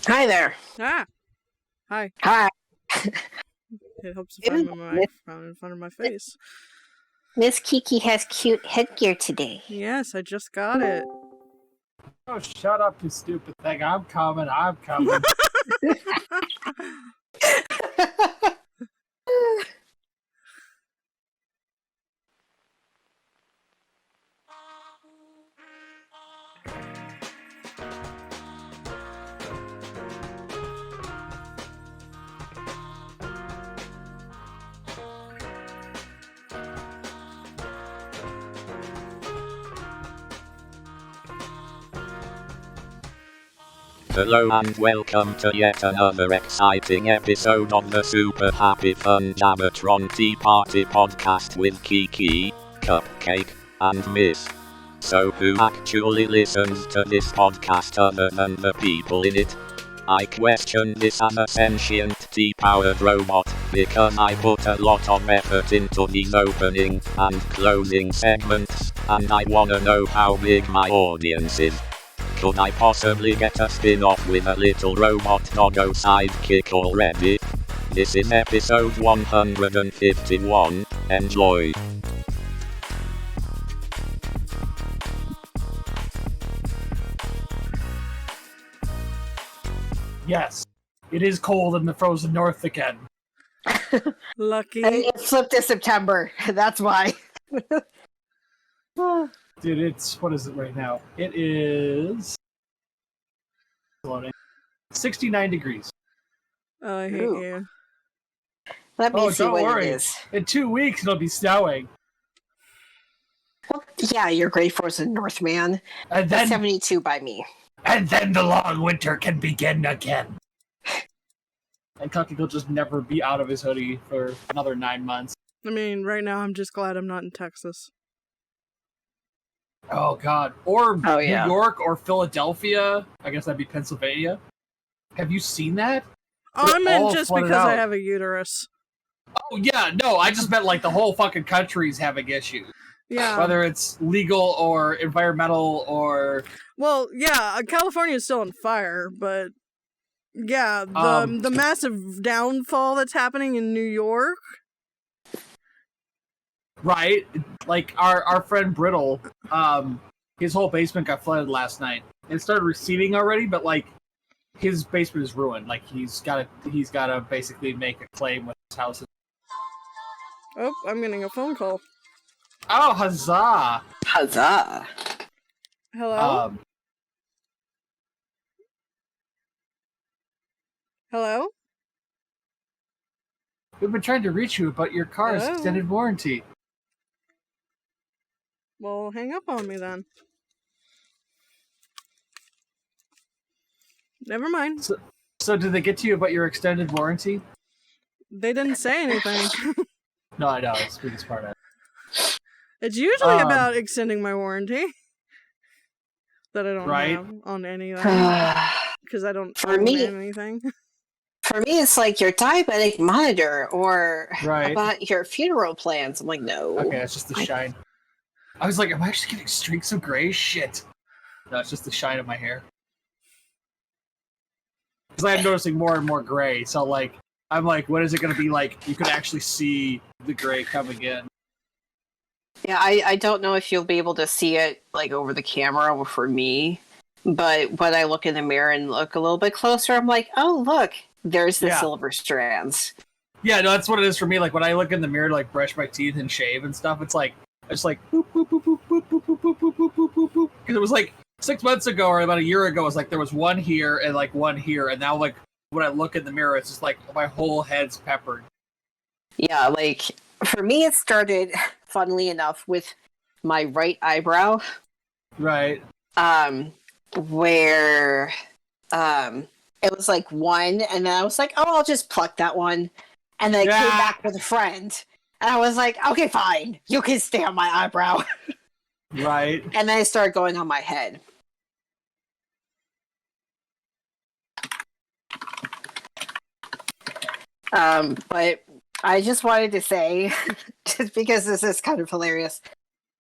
Hi there. Ah, hi. Hi. It helps to find my microphone in front of my face. Miss Kiki has cute headgear today. Yes, I just got it. Oh, shut up, you stupid thing. I'm coming. Hello and welcome to yet another exciting episode of the super happy fun Jabbertron Tea Party podcast with Kiki, Cupcake, and Mish. So who actually listens to this podcast other than the people in it? I question this as a sentient tea-powered robot, because I put a lot of effort into these opening and closing segments, and I wanna know how big my audience is. Could I possibly get a spin-off with a little robot doggo sidekick already? This is episode 151, enjoy! Yes, it is cold in the frozen north again. Lucky. It flipped to September. That's why. Dude, what is it right now? It is 69 degrees. Oh, I hate Ooh. you. Let me see don't what worry. it is. In 2 weeks, it'll be snowing. Well, yeah, you're great frozen North, man. And That's then, 72 by me. and then the long winter can begin again. And Cupcake will just never be out of his hoodie for another 9 months. I mean, right now I'm just glad I'm not in Texas. Oh, God. Or Oh, yeah. New York or Philadelphia. I guess that'd be Pennsylvania. Have you seen that? Oh, I meant all just flooded because I out. have a uterus. Oh, yeah. No, I just meant like the whole fucking country's having issues. Yeah. Whether it's legal or environmental or... Well, yeah, California is still on fire, but yeah, the massive downfall that's happening in New York. Right? Like, our friend Brittle, his whole basement got flooded last night. It started receding already, but, like, his basement is ruined. Like, he's gotta basically make a claim with his house. Oh, I'm getting a phone call. Oh, huzzah! Huzzah. Hello? Hello? We've been trying to reach you about your car's Hello? extended warranty. Well, hang up on me then. Never mind. So did they get to you about your extended warranty? They didn't say anything. No, I know. It's the biggest part of it. It's usually about extending my warranty. That I don't Right. have on anything. For Because I don't For own me- anything. me, it's like your diabetic monitor or Right. about your funeral plans. I'm like, no. Okay, it's just the shine. I was like, am I actually getting streaks of gray? Shit. No, it's just the shine of my hair. Because I'm noticing more and more gray, so like, I'm like, what is it going to be like? You could actually see the gray coming in. Yeah, I don't know if you'll be able to see it like over the camera for me, but when I look in the mirror and look a little bit closer, I'm like, oh look, there's the Yeah. silver strands. Yeah, no, that's what it is for me. Like, when I look in the mirror to like brush my teeth and shave and stuff, it's like, it's like, boop, boop, boop, boop, boop, boop, boop, boop, boop, boop, boop, boop, boop. Because it was like 6 months ago or about a year ago, it was like there was one here and like one here, and now like when I look in the mirror, it's just like my whole head's peppered. Yeah, like for me, it started, funnily enough, with my right eyebrow, Right. where it was like one, and then I was like, oh, I'll just pluck that one, and then I came Yeah. back with a friend, and I was like, okay, fine, you can stay on my eyebrow, Right. and then I started going on my head. But I just wanted to say, just because this is kind of hilarious.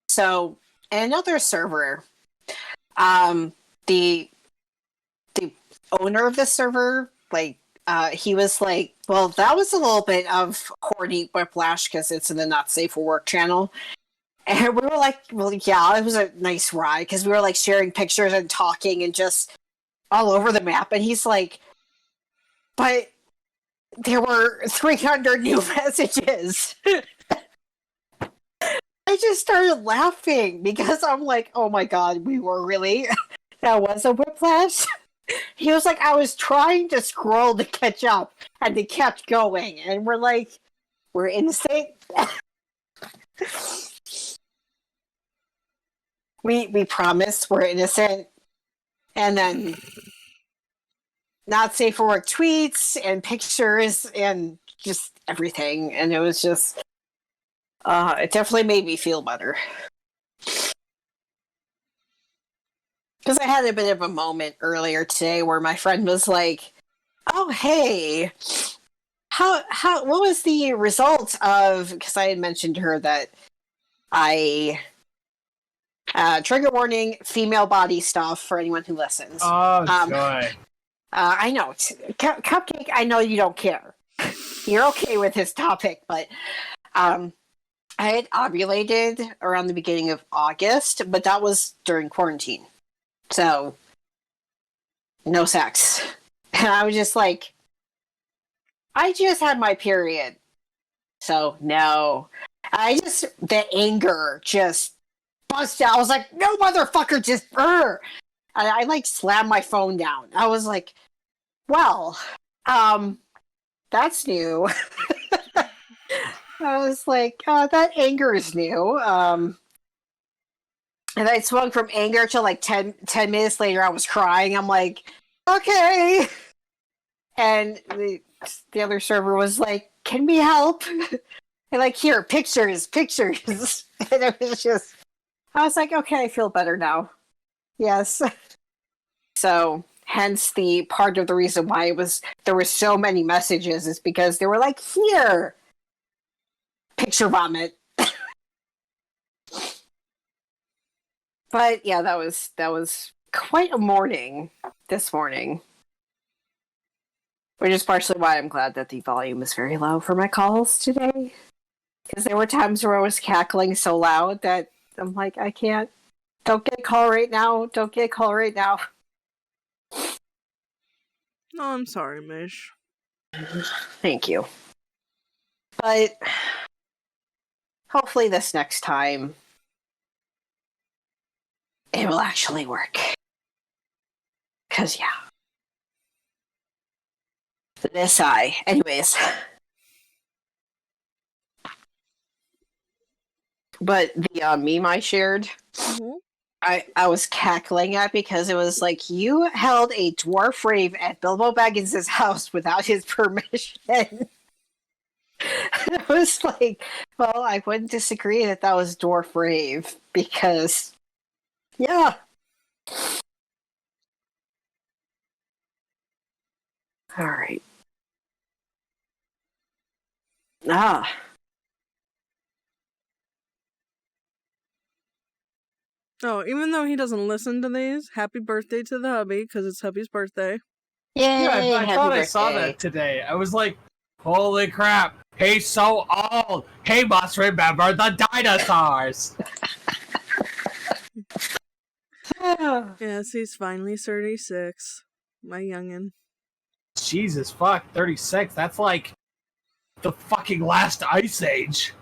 So, in another server, the owner of the server, like, he was like, well, that was a little bit of horny whiplash because it's in the Not Safe for Work channel. And we were like, well, yeah, it was a nice ride because we were like sharing pictures and talking and just all over the map. And he's like, but there were 300 new messages. I just started laughing because I'm like, oh my god, we were really, that was a whiplash. He was like, I was trying to scroll to catch up and it kept going. And we're like, we're innocent. we promise we're innocent. And then Not Safe for Work tweets and pictures and just everything. And it was just, it definitely made me feel better. Because I had a bit of a moment earlier today where my friend was like, oh, hey, what was the result of, because I had mentioned to her that I, trigger warning, female body stuff for anyone who listens. Oh, joy. I know. Cupcake, I know you don't care. You're okay with this topic, but I had ovulated around the beginning of August, but that was during quarantine. So, no sex. And I was just like, I just had my period. So, no. The anger just busted out. I was like, no, motherfucker, just, I like slammed my phone down. I was like, well, that's new. I was like, that anger is new. And I swung from anger to like 10 minutes later, I was crying. I'm like, okay. And the other server was like, can we help? And like, here, pictures. And it was just, I was like, okay, I feel better now. Yes. So, hence the part of the reason why there were so many messages is because they were like, here, picture vomit. But yeah, that was quite a morning this morning. Which is partially why I'm glad that the volume is very low for my calls today. Because there were times where I was cackling so loud that I'm like, I can't. Don't get a call right now. Don't get a call right now. No, I'm sorry, Mish. Thank you. But hopefully this next time it will actually work. Because, yeah. This eye. Anyways. But the meme I shared, I was cackling at because it was like, you held a dwarf rave at Bilbo Baggins' house without his permission. And I was like, well, I wouldn't disagree that was dwarf rave because, yeah. All right. Oh, even though he doesn't listen to these, happy birthday to the hubby, because it's hubby's birthday. Yay, Yeah, I thought birthday. I saw that today. I was like, holy crap, he's so old. He must remember the dinosaurs. Yes, he's finally 36. My youngin'. Jesus fuck, 36. That's like the fucking last ice age.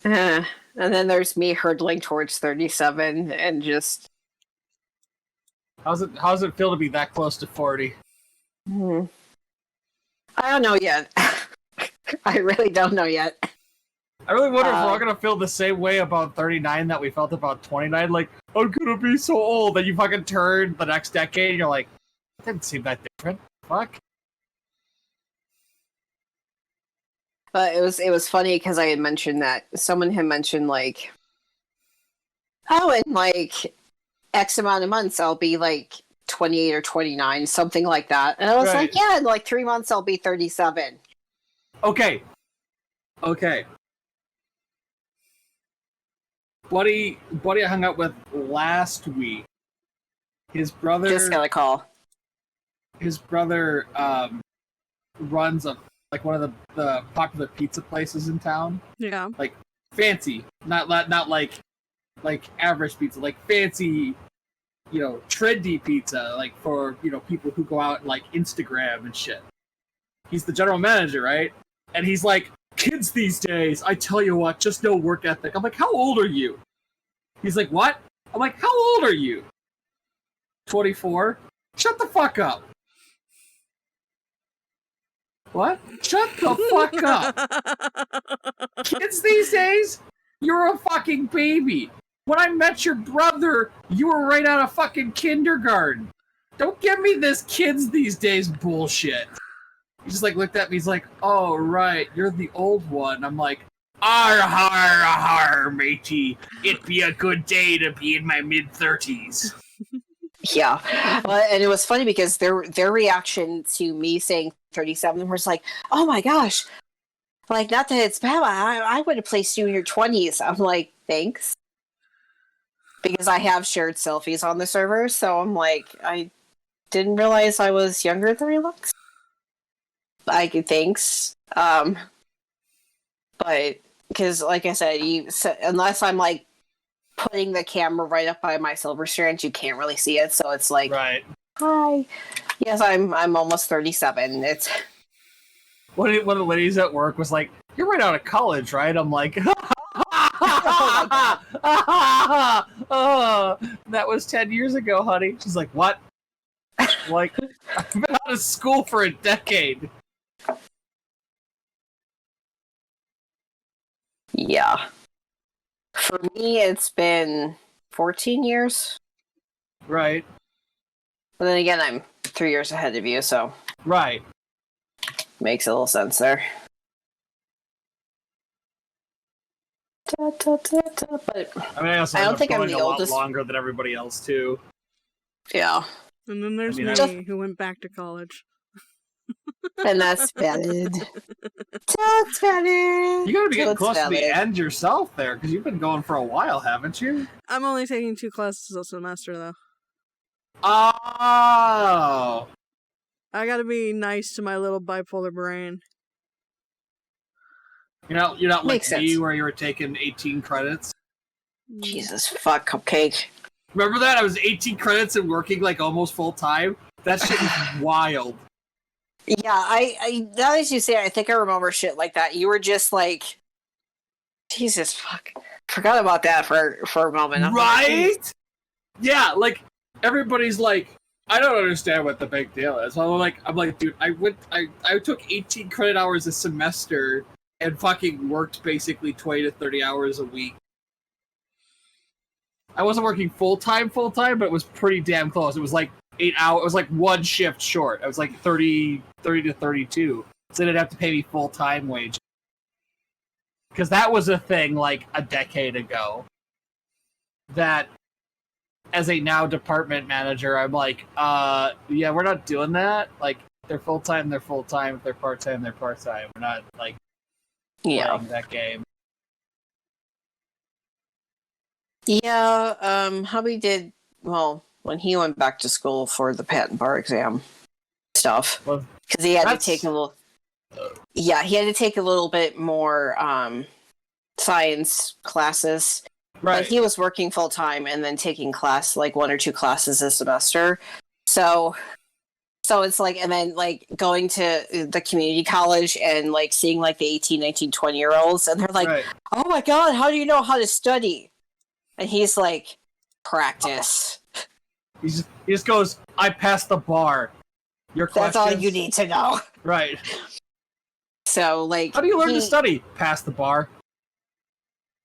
And then there's me hurtling towards 37 and just... How's it feel to be that close to 40? I don't know yet. I really don't know yet. I really wonder if we're all gonna feel the same way about 39 that we felt about 29. Like, I'm gonna be so old. Then you fucking turn the next decade and you're like, it didn't seem that different. Fuck. But it was funny because I had mentioned that someone had mentioned like, oh, in like X amount of months I'll be like 28 or 29, something like that. And I was like, yeah, in like 3 months I'll be 37. Okay. Buddy I hung out with last week His brother Just got a call. His brother runs one of the popular pizza places in town. Yeah. Like fancy, not like average pizza, like fancy, trendy pizza, like for people who go out and like Instagram and shit. He's the general manager, right? And he's like, kids these days, I tell you what, just no work ethic. I'm like, how old are you? He's like, what? I'm like, how old are you? 24? Shut the fuck up. What? Shut the fuck up. Kids these days? You're a fucking baby. When I met your brother, you were right out of fucking kindergarten. Don't give me this kids these days bullshit. He just like looked at me, he's like, oh right, you're the old one. I'm like, arr har har matey. It'd be a good day to be in my mid-30s. Yeah. And it was funny because their reaction to me saying 37 was like, oh my gosh. Like, not that it's bad, I would have placed you in your 20s. I'm like, thanks. Because I have shared selfies on the server, so I'm like, I didn't realize I was younger than I looked. Thanks. But, because, like I said, unless I'm, like, putting the camera right up by my silver strand, you can't really see it, so it's like, right. Hi. Yes, I'm almost 37. It's... One of the ladies at work was like, you're right out of college, right? I'm like, oh, that was 10 years ago, honey. She's like, what? Like, I've been out of school for a decade. Yeah. For me, it's been 14 years. Right. But then again, I'm 3 years ahead of you, so... Right. Makes a little sense there. But I mean, I don't think I'm the a lot oldest. longer than everybody else, too. Yeah. And then there's me, who went back to college. And that's valid. That's valid. You gotta be getting close to the end yourself there, because you've been going for a while, haven't you? I'm only taking 2 classes a semester, though. Oh! I gotta be nice to my little bipolar brain. You're not like Makes me, sense. where you were taking 18 credits. Jesus, fuck, Cupcake. Remember that? I was 18 credits and working like almost full time. That shit was wild. Yeah, I now as you say, I think I remember shit like that. You were just like, Jesus, fuck. Forgot about that for a moment. I'm Right? Like, yeah, like everybody's like, I don't understand what the big deal is. I'm like, dude, I took 18 credit hours a semester and fucking worked basically 20 to 30 hours a week. I wasn't working full time, but it was pretty damn close. It was like 8 hours. It was like one shift short. I was like 30 to 32. So they'd have to pay me full time wage. Because that was a thing like a decade ago. That, as a now department manager, I'm like, yeah, we're not doing that. Like, they're full time, they're full time. If they're part time, they're part time. We're not like playing that game. Yeah, hubby did, well, when he went back to school for the patent bar exam stuff, because he had to take a little, he had to take a little bit more science classes. Right. But he was working full time and then taking class, like 1 or 2 classes a semester. So it's like, and then like going to the community college and like seeing like the 18, 19, 20-year-olds, and they're like, Right. oh my God, how do you know how to study? And he's like, practice. He just goes, I passed the bar. Your questions? That's all you need to know. Right. So, like... How do you learn to study? Pass the bar.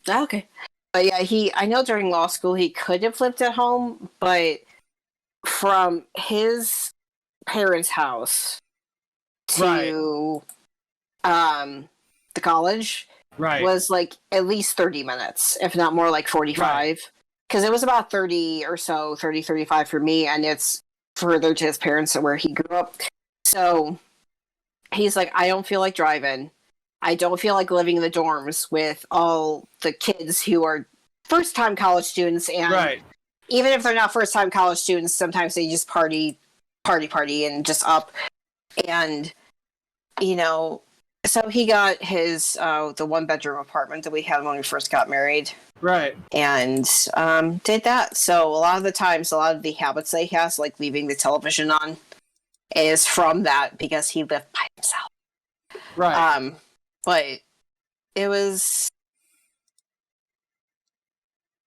Okay. But yeah, I know during law school he could have lived at home, but from his parents' house to the college... Right. was like at least 30 minutes, if not more, like 45. Because it was about 30 or so, 30, 35 for me, and it's further to his parents where he grew up. So he's like, I don't feel like driving. I don't feel like living in the dorms with all the kids who are first-time college students and even if they're not first-time college students, sometimes they just party, and just up. And, you know, so he got his, the one-bedroom apartment that we had when we first got married. Right. And did that. So a lot of the times, a lot of the habits that he has, like leaving the television on, is from that because he lived by himself. Right. But it was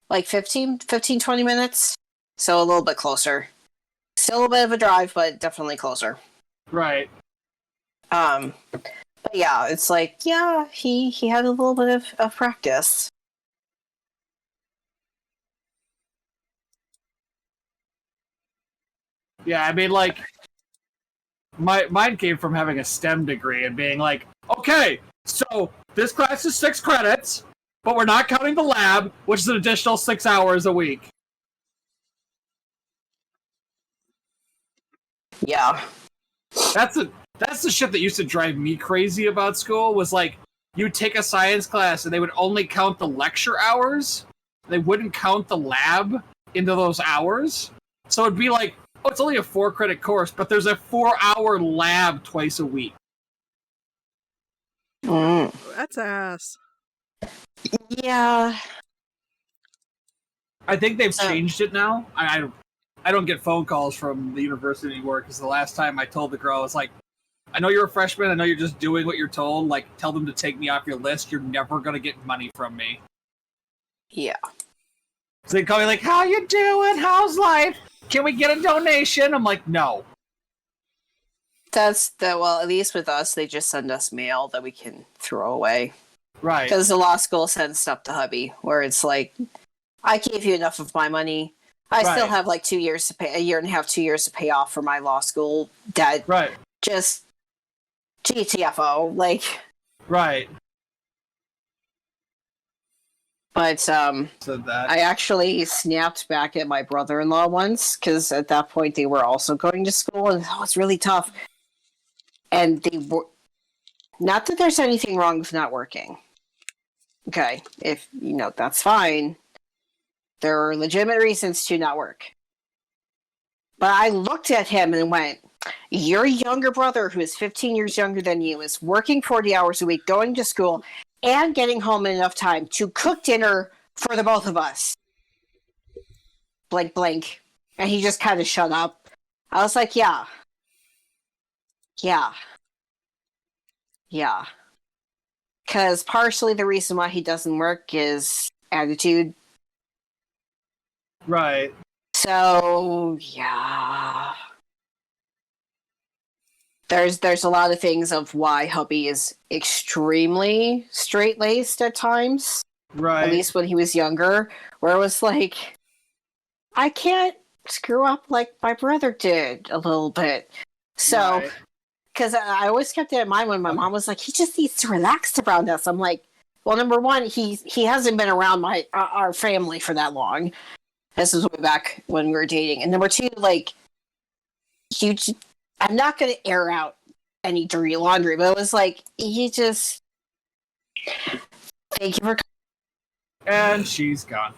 like 15, 20 minutes. So a little bit closer. Still a bit of a drive, but definitely closer. Right. But yeah, it's like, yeah, he had a little bit of practice. Yeah, I mean, like, mine came from having a STEM degree and being like, okay, so this class is 6 credits, but we're not counting the lab, which is an additional 6 hours a week. Yeah. That's the shit that used to drive me crazy about school, was like, you'd take a science class and they would only count the lecture hours. They wouldn't count the lab into those hours. So it'd be like, oh, it's only a 4-credit course, but there's a 4-hour lab twice a week. That's ass. Yeah. I think they've changed it now. I don't get phone calls from the university anymore, because the last time I told the girl, I was like, I know you're a freshman, I know you're just doing what you're told, like, tell them to take me off your list, you're never gonna get money from me. Yeah. So they call me like, how you doing? How's life? Can we get a donation? I'm like, no. Well, at least with us, they just send us mail that we can throw away. Right. Because the law school sends stuff to hubby, where it's like, I gave you enough of my money. I still have like 2 years to pay, a year and a half, 2 years to pay off for my law school debt. Right. Just GTFO, like. Right. But I actually snapped back at my brother-in-law once, because at that point they were also going to school, and it's really tough. And they were, not that there's anything wrong with not working. Okay, if that's fine. There are legitimate reasons to not work. But I looked at him and went, your younger brother, who is 15 years younger than you, is working 40 hours a week, going to school, and getting home in enough time to cook dinner for the both of us. Blank, blank. And he just kind of shut up. I was like, yeah. Because partially the reason why he doesn't work is attitude. Right. So, yeah. There's a lot of things of why hubby is extremely straight-laced at times. Right. At least when he was younger, where it was like, I can't screw up like my brother did a little bit. So, because I always kept it in mind when my mom was like, he just needs to relax around us. I'm like, well, number one, he hasn't been around our family for that long. This is way back when we were dating. And number two, like, I'm not going to air out any dirty laundry, but it was like, thank you for. And she's gone.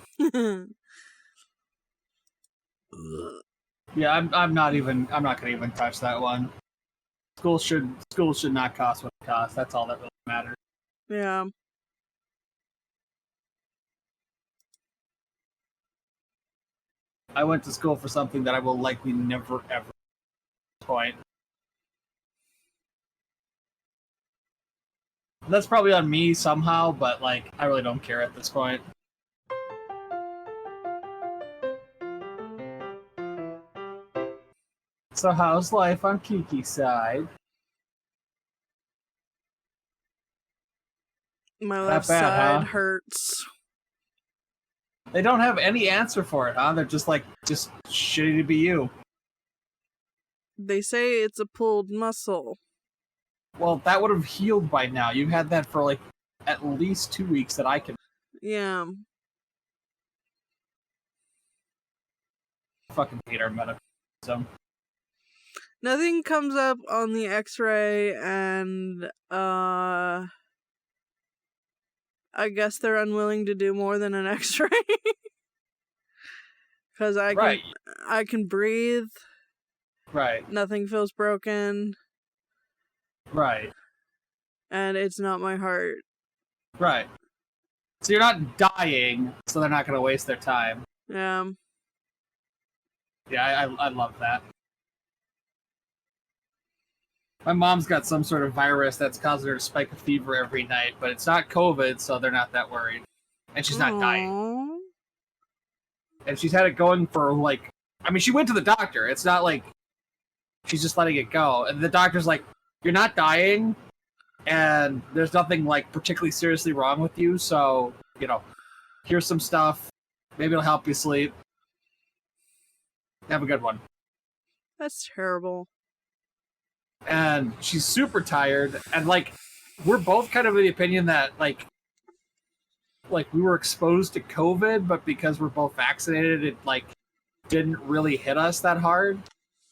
Yeah, I'm not gonna even touch that one. School should not cost what it costs. That's all that really matters. Yeah. I went to school for something that I will likely never ever point. That's probably on me somehow, but like I really don't care at this point. So how's life on Kiki's side? My left side hurts. They don't have any answer for it, huh? They're just shitty to be you. They say it's a pulled muscle. Well, that would have healed by now. You've had that for like at least 2 weeks that I can. Yeah. Fucking hate our medical system. Nothing comes up on the x-ray, and I guess they're unwilling to do more than an x-ray. Because I can breathe. Right. Nothing feels broken. Right. And it's not my heart. Right. So you're not dying, so they're not going to waste their time. Yeah. Yeah, I love that. My mom's got some sort of virus that's causing her to spike a fever every night, but it's not COVID, so they're not that worried. And she's not dying. And she's had it going for, like... I mean, she went to the doctor. It's not like she's just letting it go. And the doctor's like, you're not dying, and there's nothing, like, particularly seriously wrong with you, so, you know, here's some stuff. Maybe it'll help you sleep. Have a good one. That's terrible. And she's super tired, and, like, we're both kind of of the opinion that, like we were exposed to COVID, but because we're both vaccinated, it, like, didn't really hit us that hard.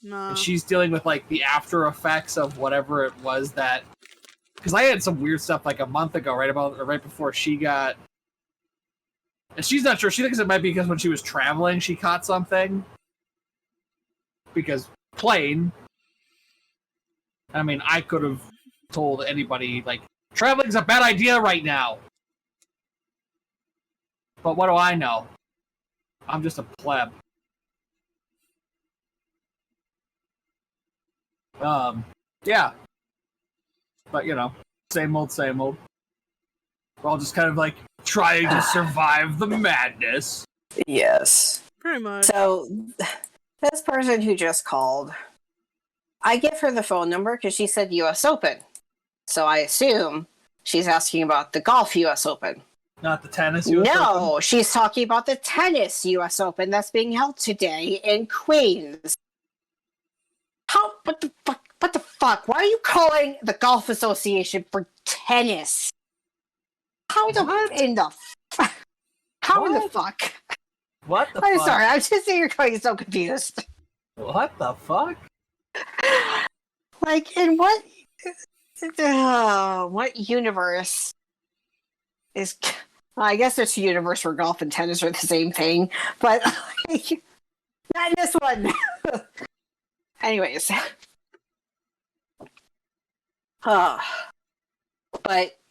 No. And she's dealing with, like, the after effects of whatever it was that... Because I had some weird stuff, like, a month ago, right before she got... And she's not sure. She thinks it might be because when she was traveling, she caught something. Because plane... I mean, I could have told anybody, like, traveling's a bad idea right now. But what do I know? I'm just a pleb. Yeah. But, you know, same old, same old. We're all just kind of, like, trying to survive the madness. Yes. Pretty much. So, this person who just called, I give her the phone number because she said US Open. So I assume she's asking about the golf US Open. Not the tennis US Open? No, she's talking about the tennis US Open that's being held today in Queens. What the fuck? Why are you calling the Golf Association for tennis? How the fuck? What the I'm fuck? sorry, I'm just saying you're going so confused. What the fuck? Like, in what universe is... Well, I guess there's a universe where golf and tennis are the same thing, but like, not in this one. Anyways. But,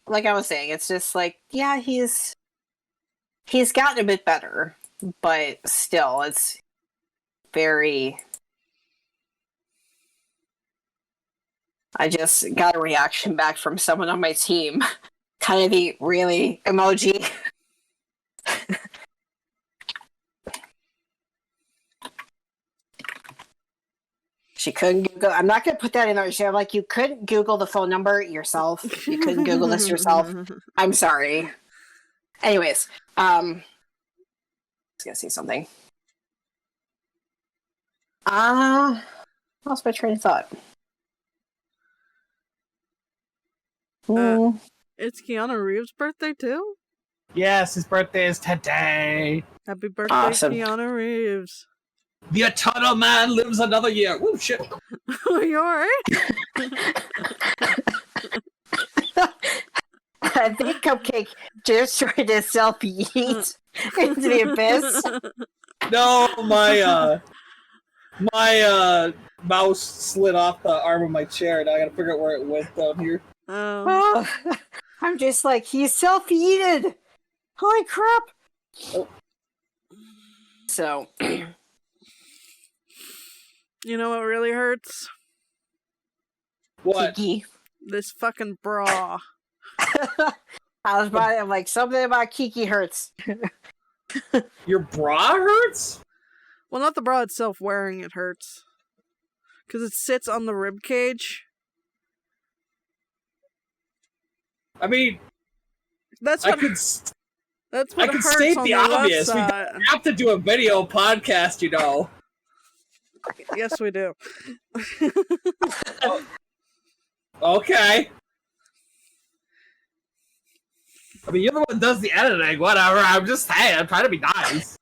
like I was saying, it's just like, yeah, he's gotten a bit better, but still, it's very... I just got a reaction back from someone on my team. Kind of the really emoji. She couldn't Google. I'm not going to put that in there. She's like, you couldn't Google the phone number yourself. You couldn't Google this yourself. I'm sorry. Anyways, I was going to say something. Lost my train of thought. It's Keanu Reeves' birthday too? Yes, his birthday is today. Happy birthday, Awesome. Keanu Reeves. The Eternal Man lives another year. Woo, shit. Are you alright? I think Cupcake just tried to self-yeet into the abyss. No, my mouse slid off the arm of my chair. Now I gotta figure out where it went down here. Oh, I'm just like, he's self-yeeted. Holy crap. Oh. So... You know what really hurts? What? Kiki. This fucking bra. I'm like, something about Kiki hurts. Your bra hurts? Well, not the bra itself, wearing it hurts. Because it sits on the rib cage. I mean, That's what that's what I could hurts state on the left obvious. We side. have to do a video podcast, you know. Yes, we do. Oh. Okay. I mean, you're the one that does the editing, whatever. I'm just saying, I'm trying to be nice.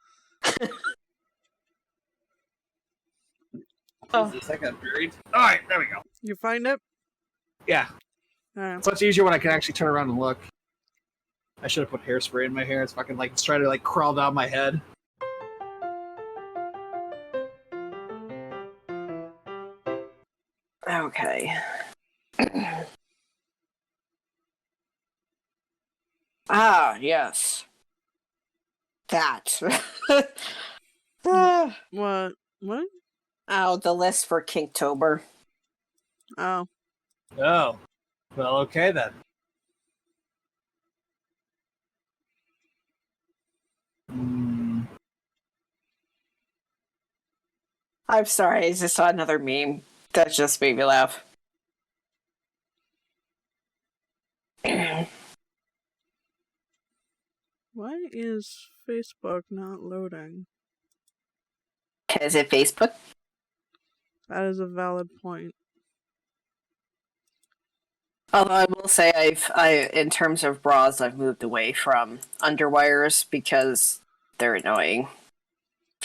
Jesus, I got buried. Alright, there we go. You find it? Yeah. Alright. It's much easier when I can actually turn around and look. I should have put hairspray in my hair. It's fucking like, it's trying to like crawl down my head. Okay. Ah, yes. That. What? What? Oh, the list for Kinktober. Oh. Oh. Well, okay then. I'm sorry, I just saw another meme that just made me laugh. Why is Facebook not loading? Is it Facebook? That is a valid point. Although I will say in terms of bras, I've moved away from underwires because they're annoying.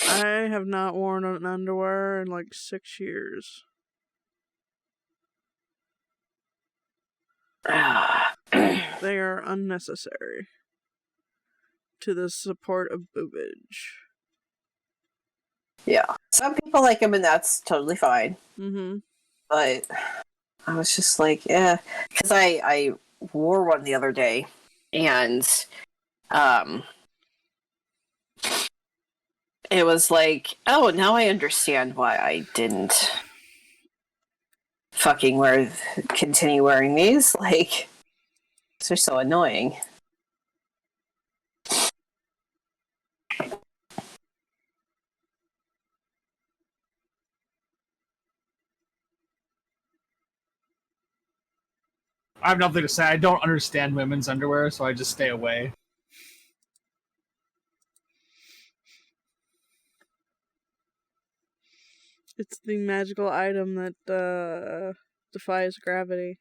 I have not worn an underwear in like 6 years. They are unnecessary to the support of boobage. Yeah. Some people like them and that's totally fine. Mm-hmm. But I was just like, because I wore one the other day and it was like, oh, now I understand why I didn't fucking continue wearing these. Like, they're so annoying. I have nothing to say. I don't understand women's underwear, so I just stay away. It's the magical item that defies gravity.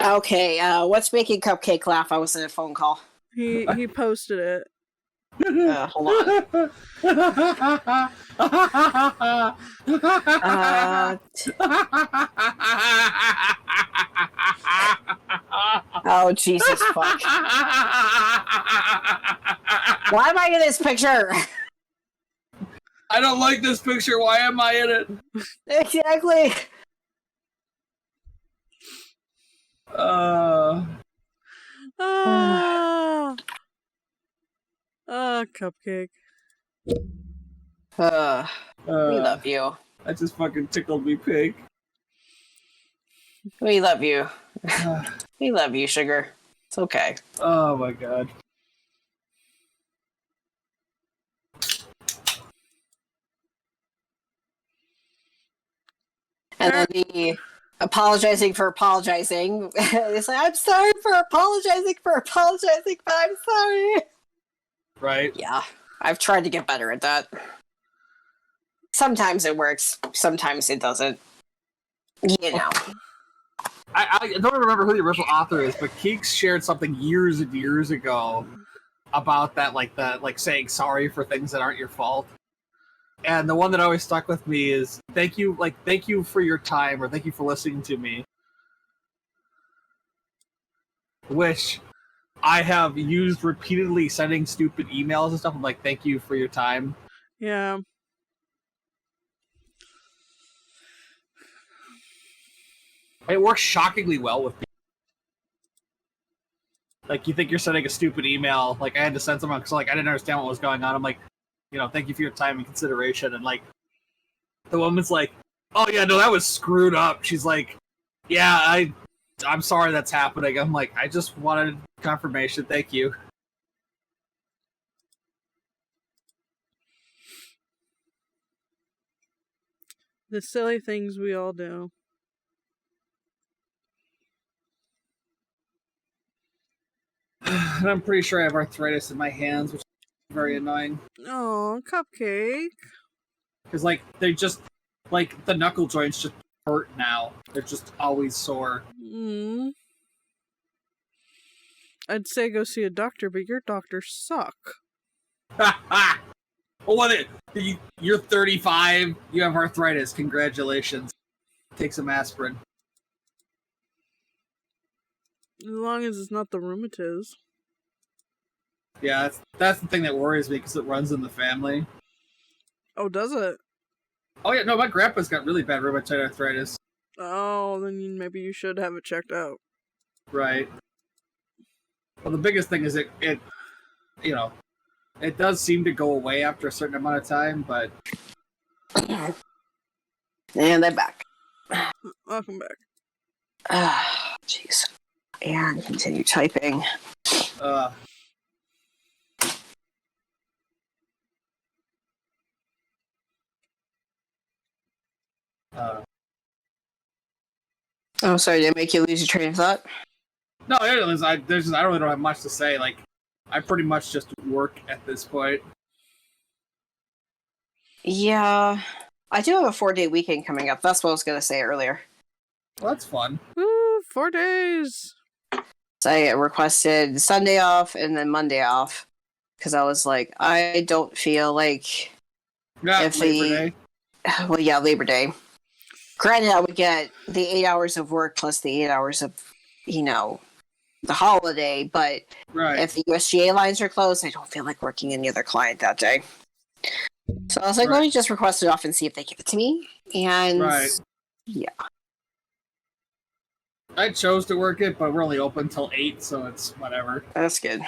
Okay, what's making Cupcake laugh? I was in a phone call. He posted it. Hold on. Oh, Jesus fuck. Why am I in this picture? I don't like this picture. Why am I in it? Exactly. Cupcake. We love you. That just fucking tickled me pink. We love you. We love you, sugar. It's okay. Oh my god. And then the apologizing for apologizing. It's like, I'm sorry for apologizing, but I'm sorry. Right? Yeah, I've tried to get better at that. Sometimes it works, sometimes it doesn't. You know. I don't remember who the original author is, but Keeks shared something years and years ago about that, like saying sorry for things that aren't your fault. And the one that always stuck with me is thank you for your time, or thank you for listening to me. Which I have used repeatedly, sending stupid emails and stuff. I'm like, thank you for your time. Yeah. It works shockingly well with people. Like, you think you're sending a stupid email. Like, I had to send someone because, like, I didn't understand what was going on. I'm like, thank you for your time and consideration. And, like, the woman's like, oh, yeah, no, that was screwed up. She's like, yeah, I'm sorry that's happening. I'm like, I just wanted confirmation. Thank you. The silly things we all do. And I'm pretty sure I have arthritis in my hands, which is very annoying. Oh, Cupcake. Because, like, they just, like, the knuckle joints just hurt now. They're just always sore. I'd say go see a doctor, but your doctors suck. Well, what? You're 35. You have arthritis. Congratulations. Take some aspirin. As long as it's not the rheumatiz. Yeah, that's the thing that worries me because it runs in the family. Oh, does it? Oh yeah, no, my grandpa's got really bad rheumatoid arthritis. Oh, then maybe you should have it checked out. Right. Well, the biggest thing is it you know, it does seem to go away after a certain amount of time, but... And I'm back. Welcome back. Jeez. And continue typing. Oh, sorry, did I make you lose your train of thought? No, I really don't have much to say. Like, I pretty much just work at this point. Yeah. I do have a 4-day weekend coming up. That's what I was going to say earlier. Well, that's fun. Woo, 4 days. So I requested Sunday off and then Monday off. Because I was like, I don't feel like... Yeah, Labor Day. Well, yeah, Labor Day. Granted, I would get the 8 hours of work plus the 8 hours of, the holiday, but if the USGA lines are closed, I don't feel like working any other client that day. So I was like, let me just request it off and see if they give it to me. And yeah. I chose to work it, but we're only open until 8, so it's whatever. That's good.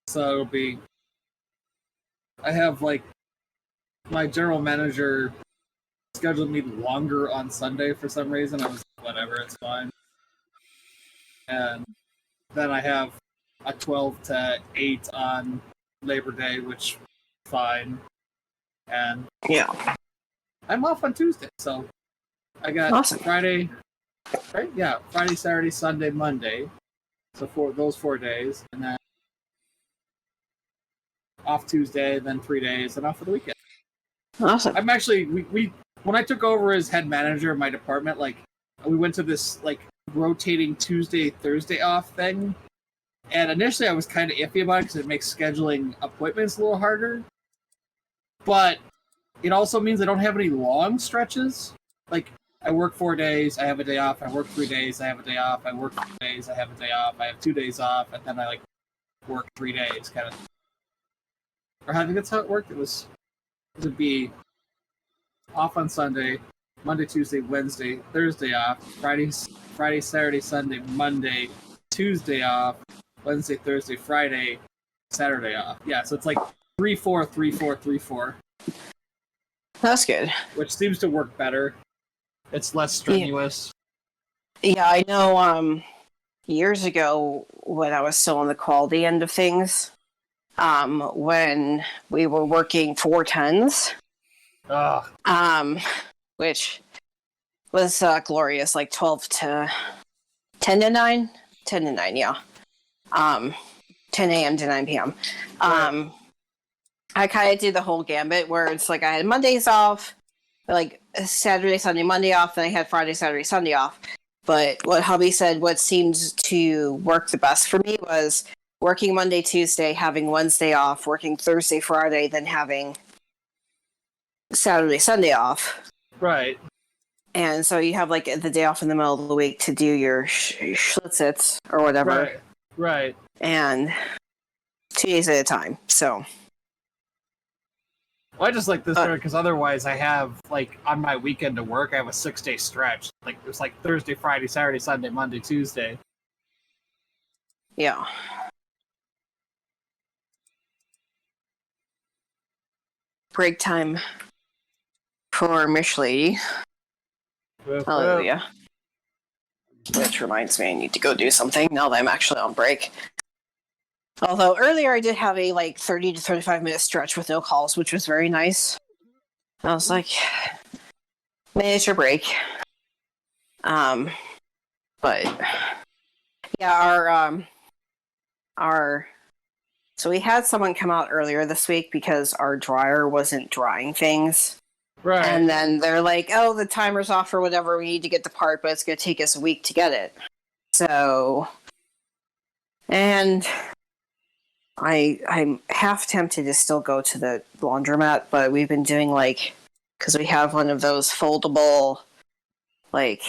So it'll be... I have, my general manager scheduled me longer on Sunday for some reason. I was like, whatever, it's fine. And then I have a 12 to 8 on Labor Day, which fine. And yeah, I'm off on Tuesday, so I got Friday, right? Yeah, Friday, Saturday, Sunday, Monday. So for those 4 days, and then off Tuesday, then 3 days, and off for the weekend. Awesome. I'm actually we when I took over as head manager of my department, we went to this rotating Tuesday, Thursday off thing. And initially I was kind of iffy about it because it makes scheduling appointments a little harder. But it also means I don't have any long stretches. I work 4 days, I have a day off. I work 3 days, I have a day off. I work 3 days, I have a day off. I have 2 days off, and then I work 3 days, kind of. Or I think that's how it worked. It would be off on Sunday, Monday, Tuesday, Wednesday, Thursday off, Friday, Saturday, Sunday, Monday, Tuesday off, Wednesday, Thursday, Friday, Saturday off. Yeah, so it's 3-4, 3-4, 3-4. That's good. Which seems to work better. It's less strenuous. Yeah, I know years ago when I was still on the quality end of things, when we were working 410s, which was glorious, 12 to 10 to 9? 10 to 9, yeah. 10 a.m. to 9 p.m. I kind of did the whole gambit where it's I had Mondays off, Saturday, Sunday, Monday off, then I had Friday, Saturday, Sunday off. But what hubby said, what seemed to work the best for me was working Monday, Tuesday, having Wednesday off, working Thursday, Friday, then having Saturday, Sunday off. Right. And so you have the day off in the middle of the week to do your schlitzits or whatever. Right. And 2 days at a time. So. Well, I just like this better because otherwise I have, on my weekend to work, I have a 6-day stretch. It's Thursday, Friday, Saturday, Sunday, Monday, Tuesday. Yeah. Break time for Mish Lady. Hallelujah. Which reminds me, I need to go do something now that I'm actually on break. Although earlier I did have a 30 to 35 minute stretch with no calls, which was very nice. I was like, miniature break. But yeah, so we had someone come out earlier this week because our dryer wasn't drying things. Right. And then they're like, oh, the timer's off or whatever, we need to get the part, but it's going to take us a week to get it. So And I'm half tempted to still go to the laundromat, but we've been doing like, because we have one of those foldable like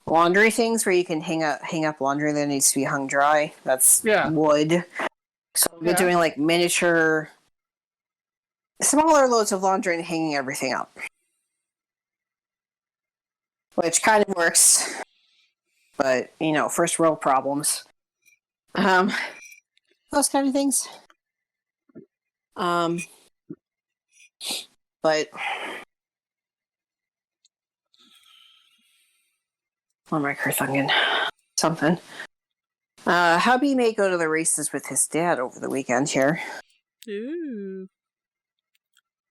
laundry things where you can hang up laundry that needs to be hung dry. That's wood. So we've been doing like miniature, smaller loads of laundry and hanging everything up, which kind of works. But first world problems. Those kind of things. But what am I thinking? Something. Hubby may go to the races with his dad over the weekend here. Ooh.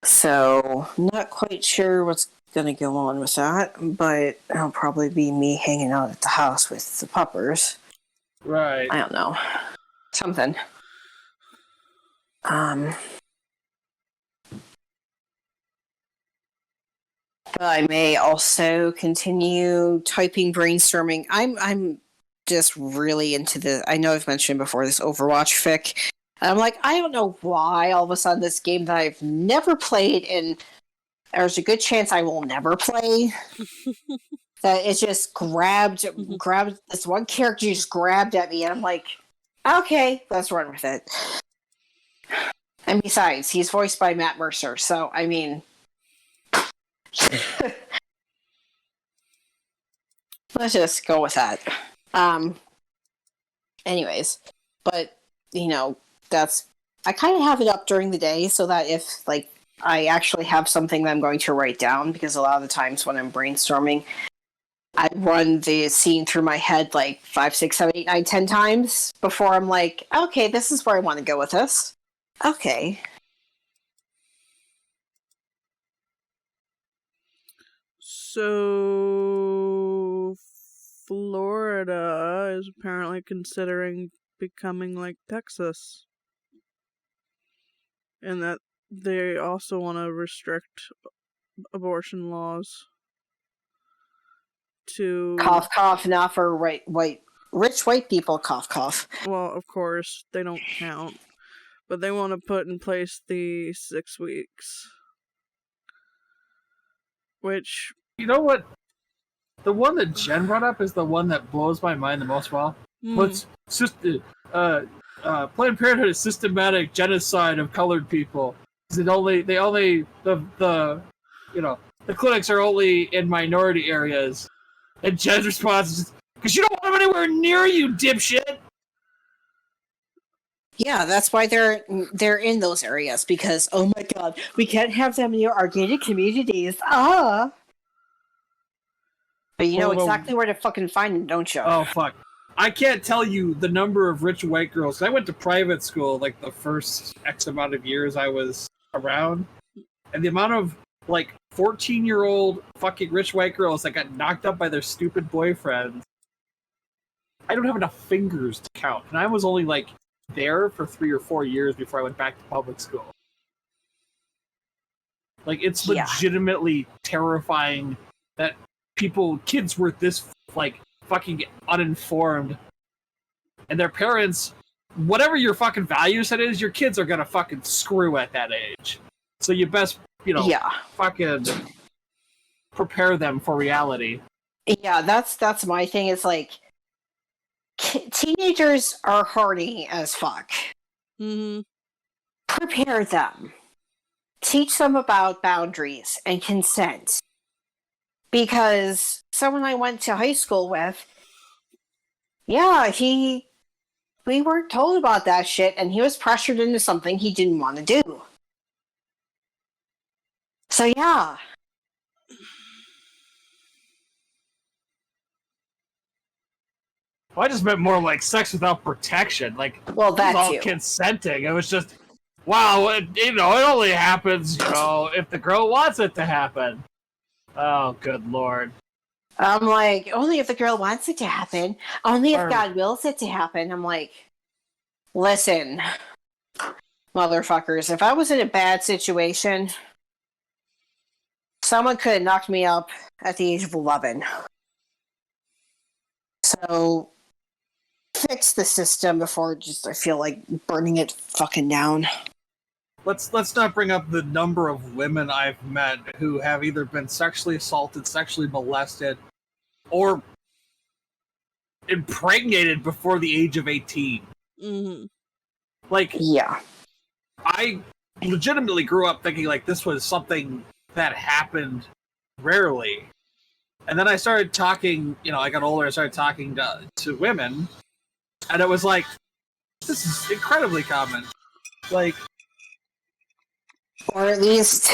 So, not quite sure what's going to go on with that, but it'll probably be me hanging out at the house with the puppers. Right. I don't know. Something. But I may also continue typing brainstorming. I'm just really into the, I know I've mentioned before, this Overwatch fic. And I'm like, I don't know why all of a sudden this game that I've never played and there's a good chance I will never play, that it just grabbed this one character just grabbed at me, and I'm like, okay, let's run with it. And besides, he's voiced by Matt Mercer, so I mean, let's just go with that. Anyways, but that's, I kind of have it up during the day so that if like I actually have something that I'm going to write down, because a lot of the times when I'm brainstorming, I run the scene through my head like 5, 6, 7, 8, 9, 10 times before I'm like, okay, this is where I want to go with this. Okay. So Florida is apparently considering becoming like Texas. And that they also want to restrict abortion laws to... Cough, cough, not for rich white people, cough, cough. Well, of course, they don't count. But they want to put in place the 6 weeks. Which... You know what? The one that Jen brought up is the one that blows my mind the most. Well, Planned Parenthood is systematic genocide of colored people. The clinics are only in minority areas. And Jen's response is, because you don't want them anywhere near you, dipshit! Yeah, that's why they're in those areas, because, oh my god, we can't have them near our gated communities. Ah! But you know exactly where to fucking find them, don't you? Oh, fuck. I can't tell you the number of rich white girls. I went to private school like the first X amount of years I was around. And the amount of 14-year-old fucking rich white girls that got knocked up by their stupid boyfriends. I don't have enough fingers to count. And I was only there for 3 or 4 years before I went back to public school. It's legitimately terrifying that kids were this fucking uninformed, and their parents, whatever your fucking value set is, your kids are gonna fucking screw at that age. So you best, fucking prepare them for reality. Yeah, that's my thing. It's teenagers are horny as fuck. Mm-hmm. Prepare them. Teach them about boundaries and consent. Because someone I went to high school with, we weren't told about that shit, and he was pressured into something he didn't want to do. So yeah. Well, I just meant more like sex without protection. Well, that's all consenting. It was just, wow, it only happens, if the girl wants it to happen. Oh, good lord. I'm like, only if the girl wants it to happen. Only if God wills it to happen. I'm like, listen, motherfuckers, if I was in a bad situation, someone could have knocked me up at the age of 11. So, fix the system before I feel like burning it fucking down. Let's not bring up the number of women I've met who have either been sexually assaulted, sexually molested, or impregnated before the age of 18. Mm-hmm. Like, yeah, I legitimately grew up thinking like this was something that happened rarely. And then I started talking, I got older, I started talking to women, and it was like, this is incredibly common. Like, or at least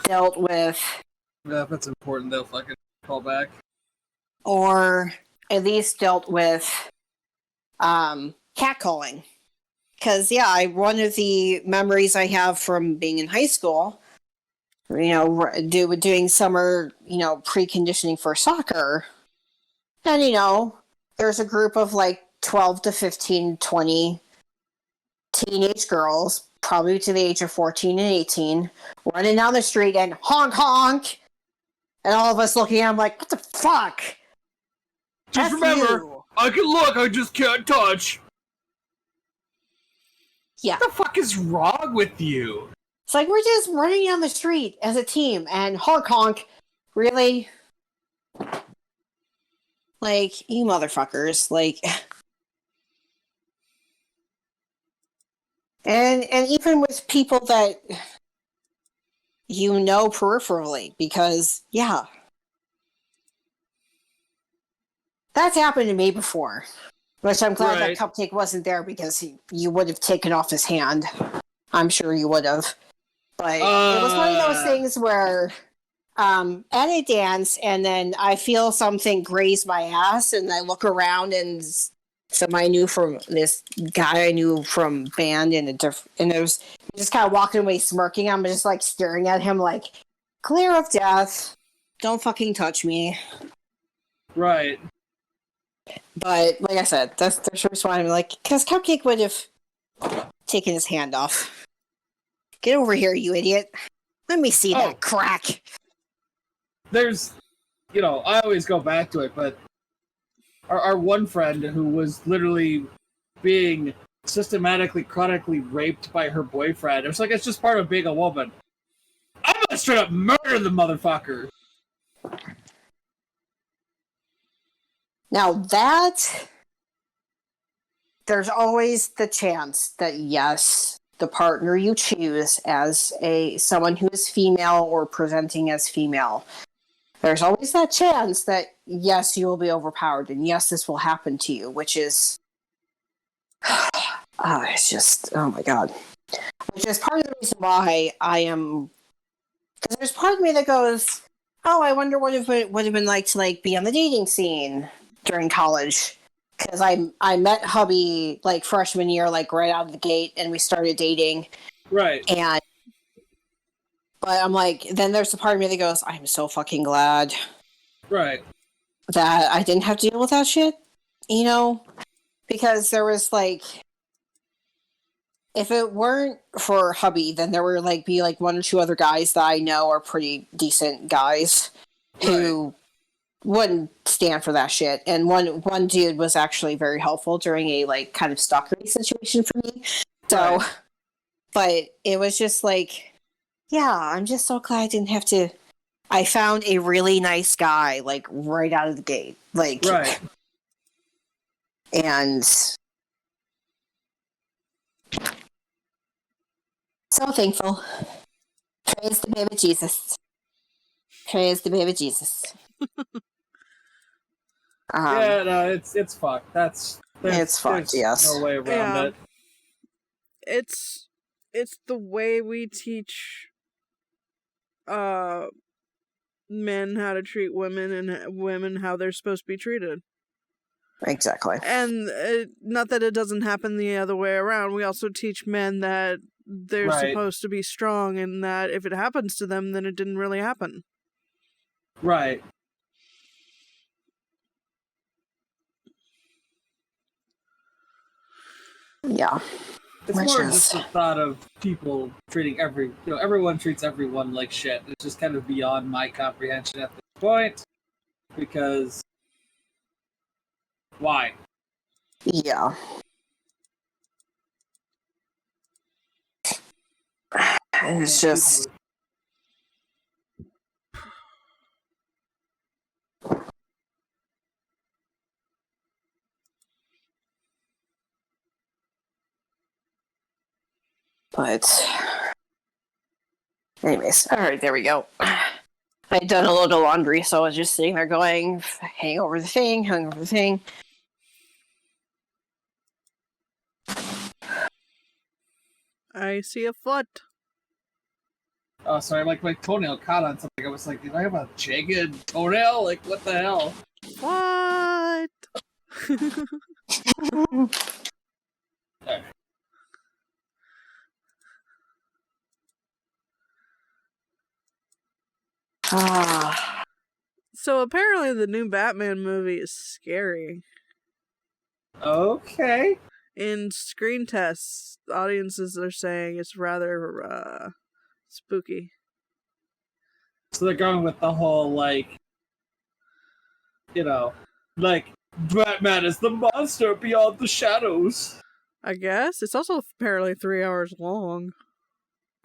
dealt with, if it's important, they'll fucking call back. or at least dealt with catcalling. Because one of the memories I have from being in high school, doing summer, preconditioning for soccer, and there's a group of like 12 to 15, 20 teenage girls, probably to the age of 14 and 18, running down the street and honk honk, and all of us looking at them like, what the fuck? Just remember, I can look, I just can't touch. Yeah. What the fuck is wrong with you? It's like, we're just running down the street as a team, and honk honk, really? Like, you motherfuckers, like... And even with people that peripherally, because, that's happened to me before. Which I'm glad that Cupcake wasn't there, because you would have taken off his hand. I'm sure you would have. But it was one of those things where at a dance, and then I feel something graze my ass, and I look around, and somebody I knew from this guy I knew from band, and it was just kind of walking away smirking. I'm just like staring at him like, clear of death. Don't fucking touch me. Right. But like I said, that's the first one. I'm like, because Cupcake would have taken his hand off. Get over here, you idiot. Let me see that crack. There's, I always go back to it, but our one friend who was literally being systematically, chronically raped by her boyfriend. It was like, it's just part of being a woman. I'm gonna straight up murder the motherfucker. Now there's always the chance that, yes, the partner you choose as someone who is female or presenting as female, there's always that chance that, yes, you will be overpowered, and yes, this will happen to you, which is, it's just, oh my god. Which is part of the reason why because there's part of me that goes, oh, I wonder what it would have been like to like be on the dating scene during college. Because I met hubby like freshman year, like right out of the gate, and we started dating. Right. But I'm like, then there's the part of me that goes, I'm so fucking glad. Right. That I didn't have to deal with that shit, because there was like, if it weren't for hubby, then there were be one or two other guys that I know are pretty decent guys who wouldn't stand for that shit. And one dude was actually very helpful during a kind of stalkery situation for me. So, but it was just I'm just so glad I didn't have to. I found a really nice guy right out of the gate, and so thankful. Praise the baby Jesus. Praise the baby Jesus. It's fucked. It's fucked. Yes, no way around it. It's the way we teach men how to treat women, and women how they're supposed to be treated. Exactly. And not that it doesn't happen the other way around. We also teach men that they're supposed to be strong, and that if it happens to them, then it didn't really happen. Right. Yeah. It's more just the thought of people treating everyone treats everyone like shit. It's just kind of beyond my comprehension at this point, because Why? Yeah. It's just... But... Anyways, alright, there we go. I'd done a load of laundry, so I was just sitting there going, hang over the thing. I see a foot. Oh, sorry, like my toenail caught on something. I was like, did I have a jagged toenail? Like, what the hell? What? So apparently the new Batman movie is scary. Okay. In screen tests, audiences are saying it's rather spooky. So they're going with the whole, like, you know, like, Batman is the monster beyond the shadows. I guess. It's also apparently 3 hours long.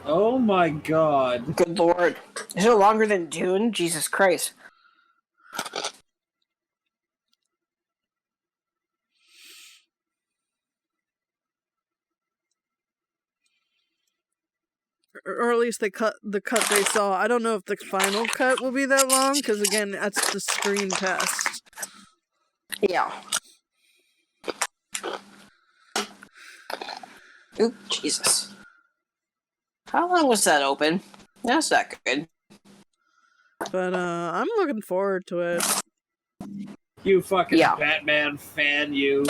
Oh my god. Good lord. Is it longer than Dune? Jesus Christ. Or at least they cut the cut they saw. I don't know if the final cut will be that long, because again, that's the screen test. Yeah. Oop, Jesus. How long was that open? That's not good. But I'm looking forward to it. You fucking Batman fan, you.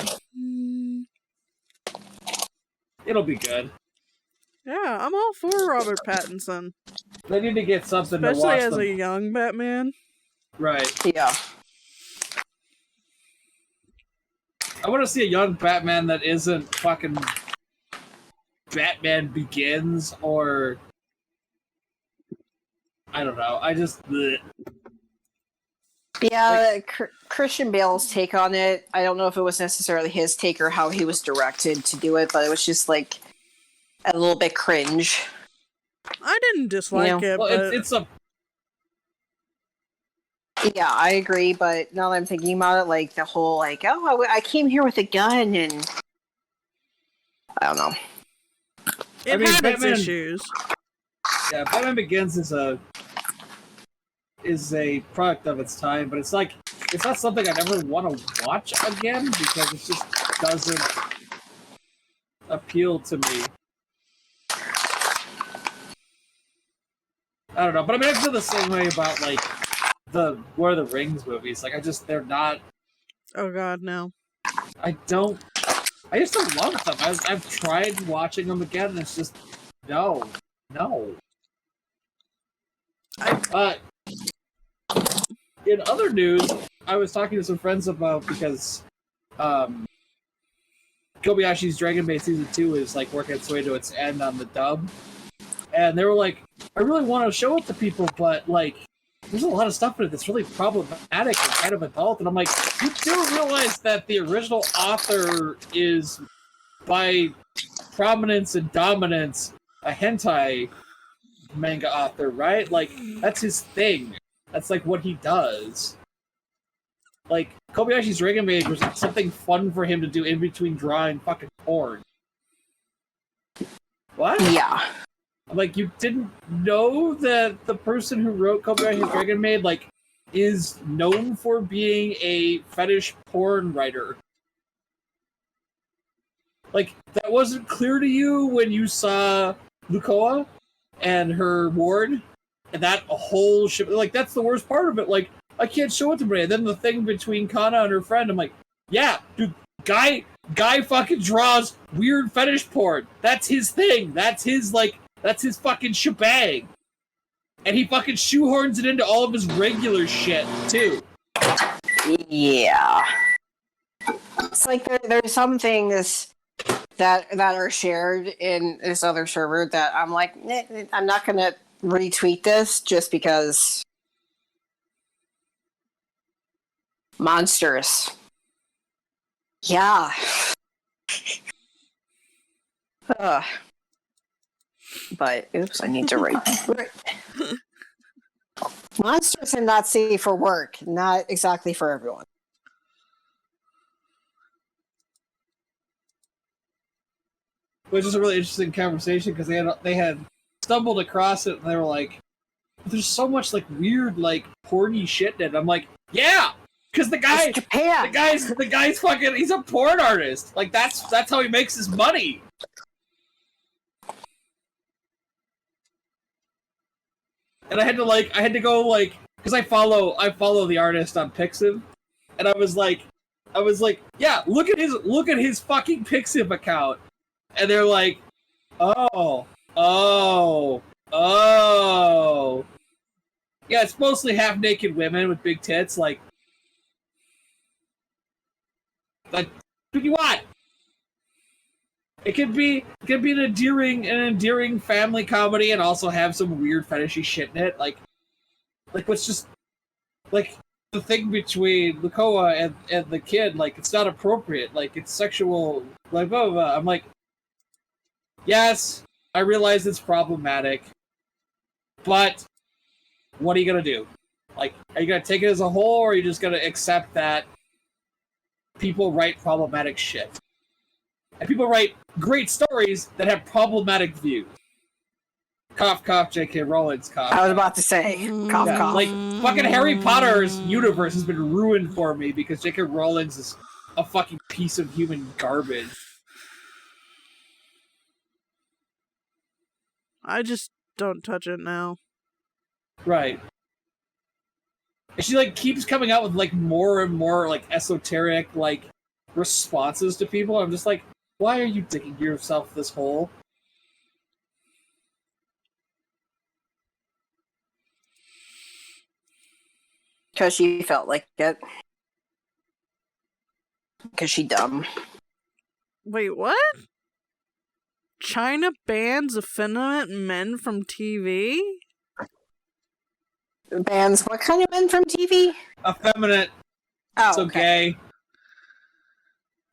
It'll be good. Yeah, I'm all for Robert Pattinson. They need to get something especially to watch as them. a young Batman. Right. Yeah. I want to see a young Batman that isn't fucking Batman Begins or I don't know. I just bleh. Yeah, Christian Bale's take on it. I don't know if it was necessarily his take or how he was directed to do it, but it was just like a little bit cringe. I didn't dislike it, well, but it's a. Yeah, I agree, but now that I'm thinking about it, like the whole like, oh, I came here with a gun, and I don't know. It had its issues. Yeah, Batman Begins is a product of its time, but it's like it's not something I'd ever want to watch again because it just doesn't appeal to me. I don't know, but I mean I feel the same way about like the Lord of the Rings movies. Like they're not. Oh God, no. I just don't love them. I've tried watching them again, and it's just no. In other news, I was talking to some friends about because Kobayashi's Dragon Maid Season 2 is like working its way to its end on the dub. And they were like, I really want to show it to people, but like there's a lot of stuff in it that's really problematic and kind of adult. And I'm like, you do realize that the original author is by prominence and dominance a hentai manga author, right? Like that's his thing. That's like what he does. Like Kobayashi's Dragon Maid was something fun for him to do in between drawing fucking porn. What? Yeah. Like you didn't know that the person who wrote Kobayashi's Dragon Maid like is known for being a fetish porn writer. Like that wasn't clear to you when you saw Lukoa and her ward? And that whole shit, like, that's the worst part of it. Like, I can't show it to anybody. And then the thing between Kana and her friend, I'm like, yeah, dude, guy fucking draws weird fetish porn. That's his thing. That's his fucking shebang. And he fucking shoehorns it into all of his regular shit, too. Yeah. It's like there's some things that are shared in this other server that I'm like, I'm not going to retweet this just because monsters. Yeah. But oops, I need to write. Monsters are not safe for work. Not exactly for everyone. Which is a really interesting conversation because they had stumbled across it and they were like, "There's so much like weird like porny shit in it." I'm like, "Yeah, because the guy's fucking he's a porn artist. Like that's how he makes his money." And I had to go because I follow the artist on Pixiv, and I was like, yeah, look at his fucking Pixiv account, and they're like, oh, yeah, it's mostly half naked women with big tits, like what do you want? It could be an endearing family comedy and also have some weird fetishy shit in it. Like what's just like the thing between Lukoa and the kid, like it's not appropriate, like it's sexual, like blah blah blah. I'm like, yes, I realize it's problematic, but what are you gonna do? Like, are you gonna take it as a whole, or are you just gonna accept that people write problematic shit? And people write great stories that have problematic views. Cough, cough, J.K. Rowling's cough. I was about to say, cough, yeah, cough. like, fucking Harry Potter's universe has been ruined for me because J.K. Rowling's is a fucking piece of human garbage. I just don't touch it now. Right. And she, like, keeps coming out with, like, more and more, like, esoteric, like, responses to people. I'm just like, why are you digging yourself this hole? Because she felt like it. Because she dumb. Wait, what? China bans effeminate men from TV? Bans what kind of men from TV? Effeminate. Oh, so okay. Gay.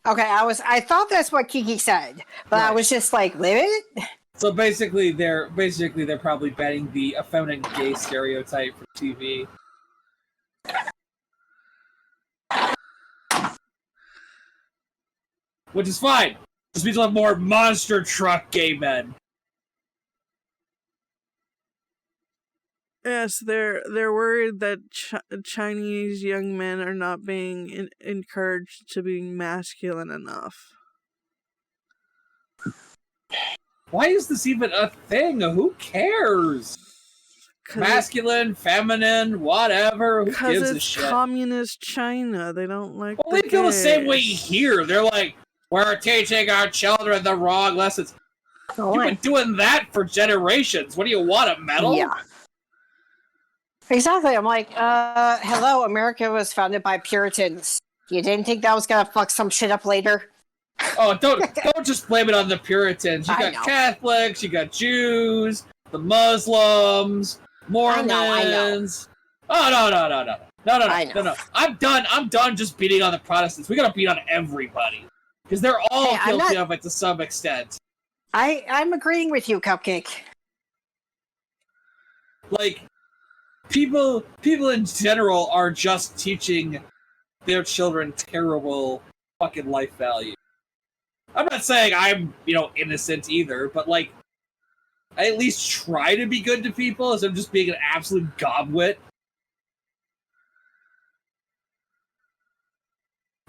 Okay, I thought that's what Kiki said, but right. I was just like, wait. So basically they're probably banning the effeminate gay stereotype from TV. Which is fine. This means we'll have more monster truck gay men. Yes, they're worried that Chinese young men are not being encouraged to be masculine enough. Why is this even a thing? Who cares? Masculine, feminine, whatever. Who gives a shit? Because it's communist China. They don't like. Well, they feel the same way here. They're like, we're teaching our children the wrong lessons. You've been doing that for generations. What do you want, a medal? Yeah. Exactly. I'm like, hello, America was founded by Puritans. You didn't think that was gonna fuck some shit up later? Oh, don't just blame it on the Puritans. You got Catholics, you got Jews, the Muslims, Mormons. I know. Oh, no. I'm done just beating on the Protestants. We gotta beat on everybody. Because they're all guilty of it to some extent. I'm agreeing with you, Cupcake. Like, people in general are just teaching their children terrible fucking life value. I'm not saying I'm, innocent either, but like, I at least try to be good to people instead of just being an absolute gobwit.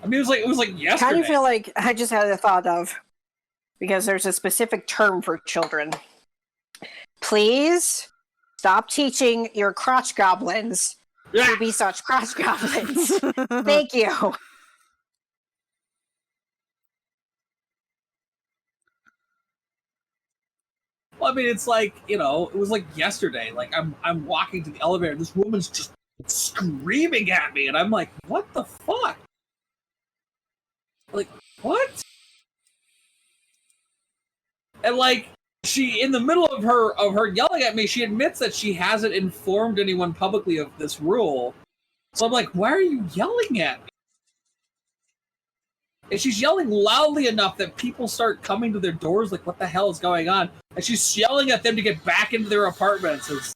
I mean, it was like yesterday. How do you feel like I just had a thought of, because there's a specific term for children. Please stop teaching your crotch goblins to be such crotch goblins. Thank you. Well, I mean, it's like, it was like yesterday. Like, I'm walking to the elevator, and this woman's just screaming at me, and I'm like, what the fuck? Like, what? And like, she, in the middle of her yelling at me, she admits that she hasn't informed anyone publicly of this rule. So I'm like, why are you yelling at me? and she's yelling loudly enough that people start coming to their doors like, what the hell is going on? And she's yelling at them to get back into their apartments.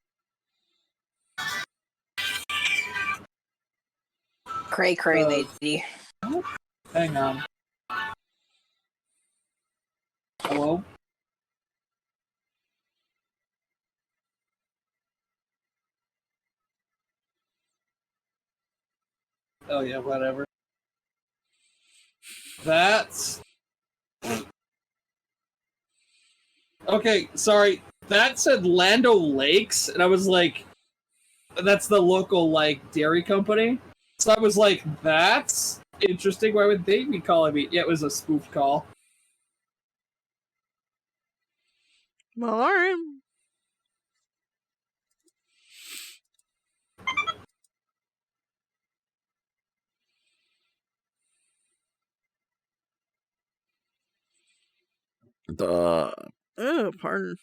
Cray lady. Hang on. Hello? Oh yeah, whatever. That's... Okay, sorry. That said Lando Lakes, and I was like, that's the local, like, dairy company. So I was like, that's interesting. Why would they be calling me? Yeah, it was a spoof call. Well, alright. Oh, pardon.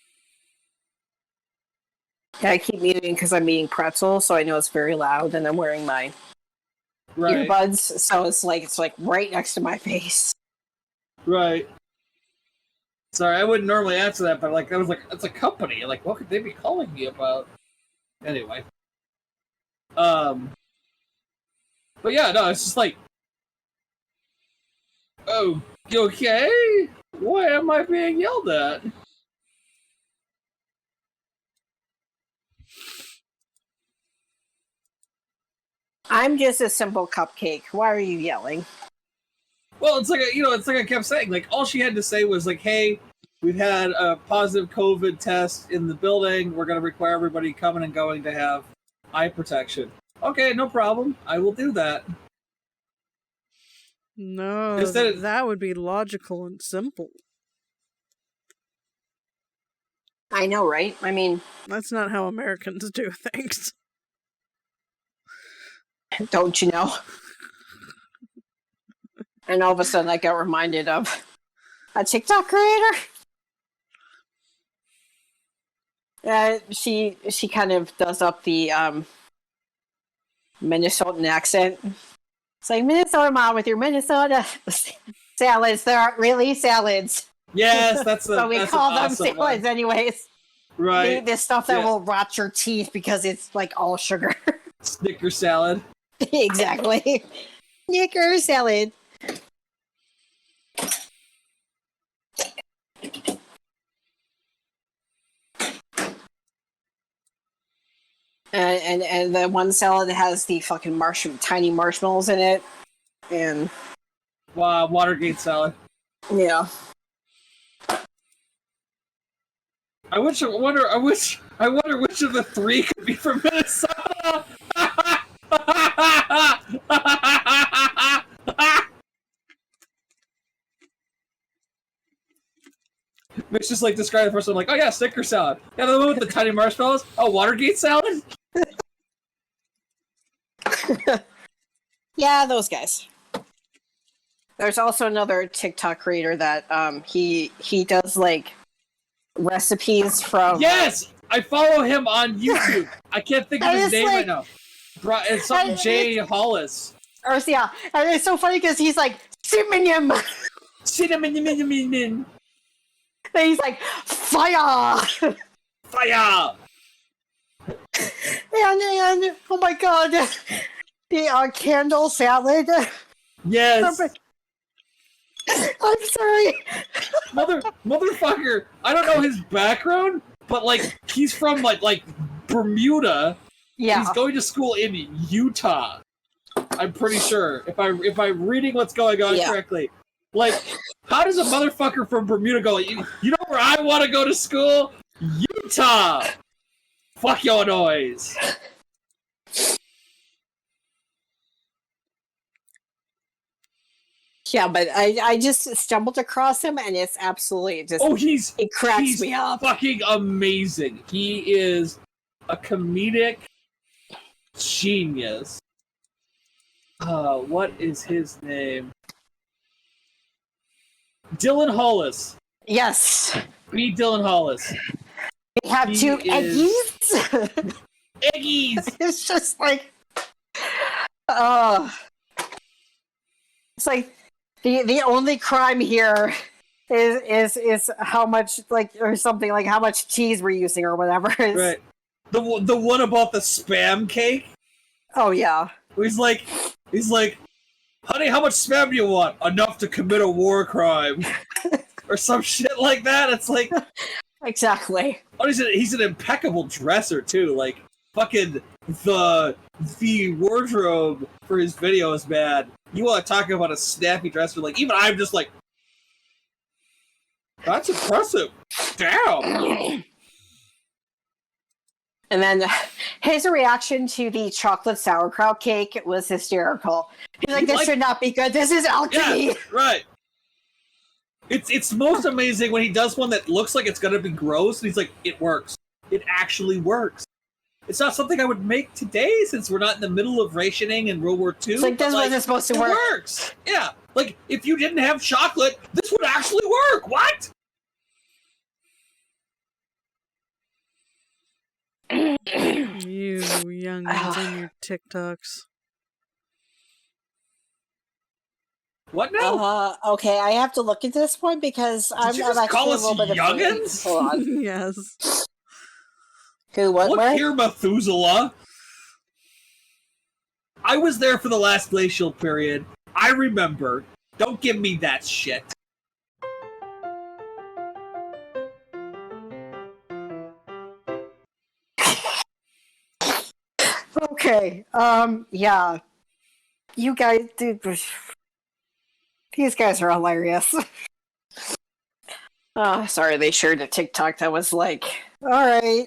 Yeah, I keep muting because I'm eating pretzels, so I know it's very loud, and I'm wearing my earbuds, so it's like right next to my face. Right. Sorry, I wouldn't normally answer that, but like I was like, it's a company. Like, what could they be calling me about? Anyway. But yeah, no, it's just like, oh, you okay? Why am I being yelled at? I'm just a simple cupcake. Why are you yelling? Well, it's like it's like I kept saying. Like all she had to say was like, "Hey, we've had a positive COVID test in the building. We're going to require everybody coming and going to have eye protection." Okay, no problem. I will do that. No, that would be logical and simple. I know, right? I mean, that's not how Americans do things. Don't you know? And all of a sudden I got reminded of a TikTok creator. She kind of does up the Minnesotan accent. It's like, Minnesota mom with your Minnesota salads. There aren't really salads. Yes, that's so we call them awesome salads anyways. Right. The stuff that will rot your teeth because it's like all sugar. Snicker salad. Exactly. Snicker salad. And the one salad has the fucking tiny marshmallows in it, and Watergate salad. Yeah. I wonder which of the three could be from Minnesota. Mitch just like described the first one like, oh yeah, Snicker salad. Yeah, the one with the tiny marshmallows. Oh, Watergate salad. Yeah, those guys. There's also another TikTok creator that he does like recipes from. Yes, I follow him on YouTube. I can't think of his name right now. It's something Jay Hollis. Or yeah, and it's so funny because he's like cinnamon. Cinnamon. And he's like fire. Fire. And oh my god, the candle salad. Yes. I'm sorry. Motherfucker. I don't know his background, but like he's from like Bermuda. Yeah. He's going to school in Utah. I'm pretty sure if I'm reading what's going on correctly. Like, how does a motherfucker from Bermuda go? You know where I want to go to school? Utah. Fuck your noise. Yeah, but I just stumbled across him, and it's absolutely just. Oh, it cracks me up. Fucking amazing. He is a comedic genius. What is his name? Dylan Hollis. Yes. B. Dylan Hollis. We have two eggies. Eggies. It's just like, it's like The only crime here is how much or something like how much cheese we're using or whatever. Right. The one about the spam cake. Oh yeah. He's like, honey, how much spam do you want? Enough to commit a war crime, or some shit like that. It's like, exactly. Oh, he's an impeccable dresser too. Like fucking the wardrobe for his videos, man. You want to talk about a snappy dresser? Like even I'm just like, that's impressive. Damn. And then his reaction to the chocolate sauerkraut cake was hysterical. He's like, this should not be good. This is alchemy. Yeah, right. It's most amazing when he does one that looks like it's gonna be gross, and he's like, it works. It actually works. It's not something I would make today since we're not in the middle of rationing in World War II. It's like, this wasn't supposed to work. It works. Yeah. Like, if you didn't have chocolate, this would actually work. What? You youngins and your TikToks. What now? Okay, I have to look into this point because Did you just call us youngins? Hold on. Yes. Who? What? Look where? here, Methuselah. I was there for the last glacial period. I remember. Don't give me that shit. Okay. Yeah. You guys, dude, these guys are hilarious. Sorry, they shared a TikTok that was like, all right.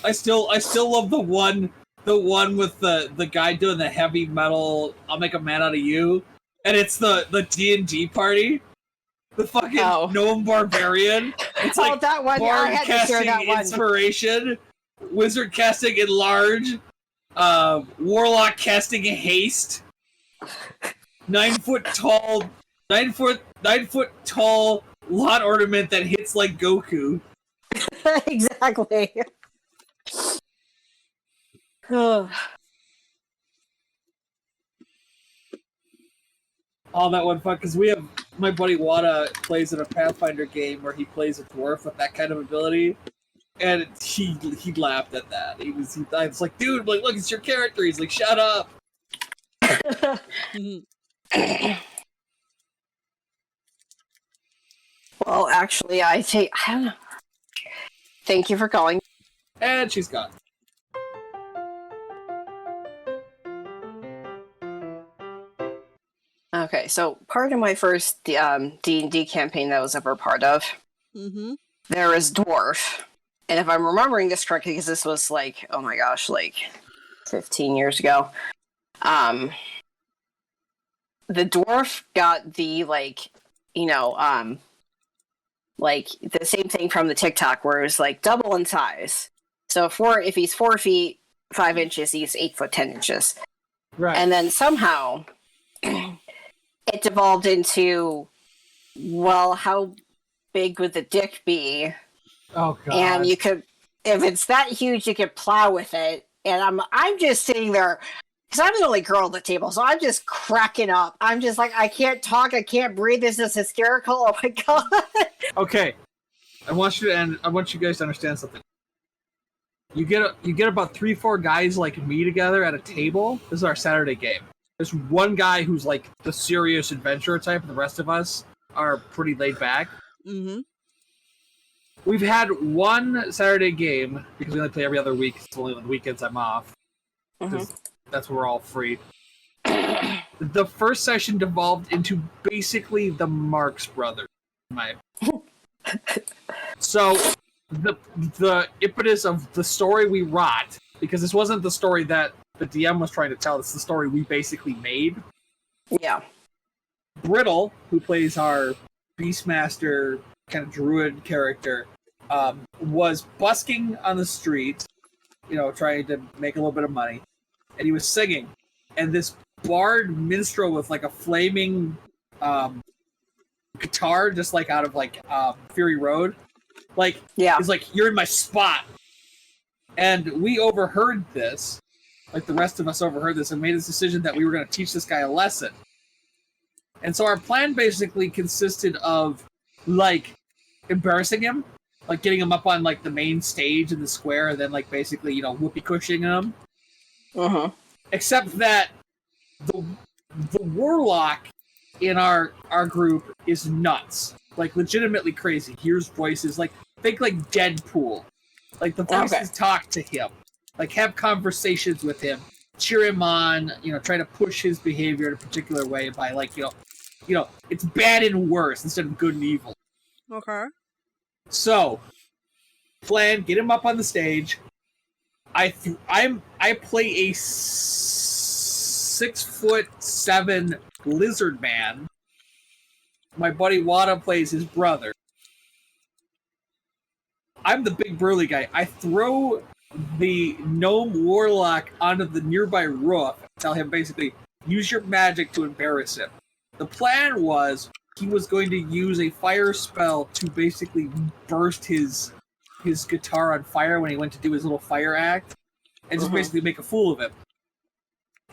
I still love the one with the guy doing the heavy metal I'll make a man out of you, and it's the D&D party. The fucking gnome barbarian. It's like that one. bard I had to share casting that one. inspiration, wizard casting enlarge, warlock casting haste. 9 foot tall lawn ornament that hits like Goku. Exactly. All that one fun because we have my buddy Wada plays in a Pathfinder game where he plays a dwarf with that kind of ability, and he laughed at that. I was like, dude, like, look, it's your character. He's like, shut up. Well, actually, I don't know. Thank you for calling. And she's gone. Okay, so part of my first D&D campaign that I was ever part of, there is dwarf, and if I'm remembering this correctly, because this was like, oh my gosh, like 15 years ago, the dwarf got the like the same thing from the TikTok where it was like double in size. So if he's 4 feet 5 inches, he's 8 foot 10 inches, right? And then somehow it devolved into, well, how big would the dick be? Oh god! And you could, if it's that huge, you could plow with it. And I'm just sitting there because I'm the only girl at the table, so I'm just cracking up. I'm just like, I can't talk, I can't breathe. This is hysterical. Oh my god! Okay, I want you guys to understand something. You get about 3-4 guys like me together at a table. This is our Saturday game. There's one guy who's like the serious adventurer type, and the rest of us are pretty laid back. Mm-hmm. We've had one Saturday game because we only play every other week. It's only on the weekends I'm off. That's where we're all free. The first session devolved into basically the Marx Brothers. So the impetus of the story we wrought, because this wasn't the story that the DM was trying to tell, it's the story we basically made. Yeah. Brittle, who plays our Beastmaster kind of druid character, was busking on the street, trying to make a little bit of money, and he was singing, and this bard minstrel with like a flaming guitar, just like out of like Fury Road, he's like, you're in my spot, and we overheard this. like the rest of us overheard this and made this decision that we were going to teach this guy a lesson. And so our plan basically consisted of, like, embarrassing him, like getting him up on, like, the main stage in the square, and then, like, basically, you know, whoopee cushioning him. Uh-huh. Except that the warlock in our group is nuts. Like, legitimately crazy. Hears voices, like, think like Deadpool. Like, the voices talk to him. Like, have conversations with him. Cheer him on, you know, try to push his behavior in a particular way by, like, you know, it's bad and worse instead of good and evil. Okay. So, plan, get him up on the stage. I play a 6'7" lizard man. My buddy Wada plays his brother. I'm the big burly guy. I throw the gnome warlock onto the nearby roof and tell him basically, use your magic to embarrass him. The plan was he was going to use a fire spell to basically burst his guitar on fire when he went to do his little fire act and just basically make a fool of him.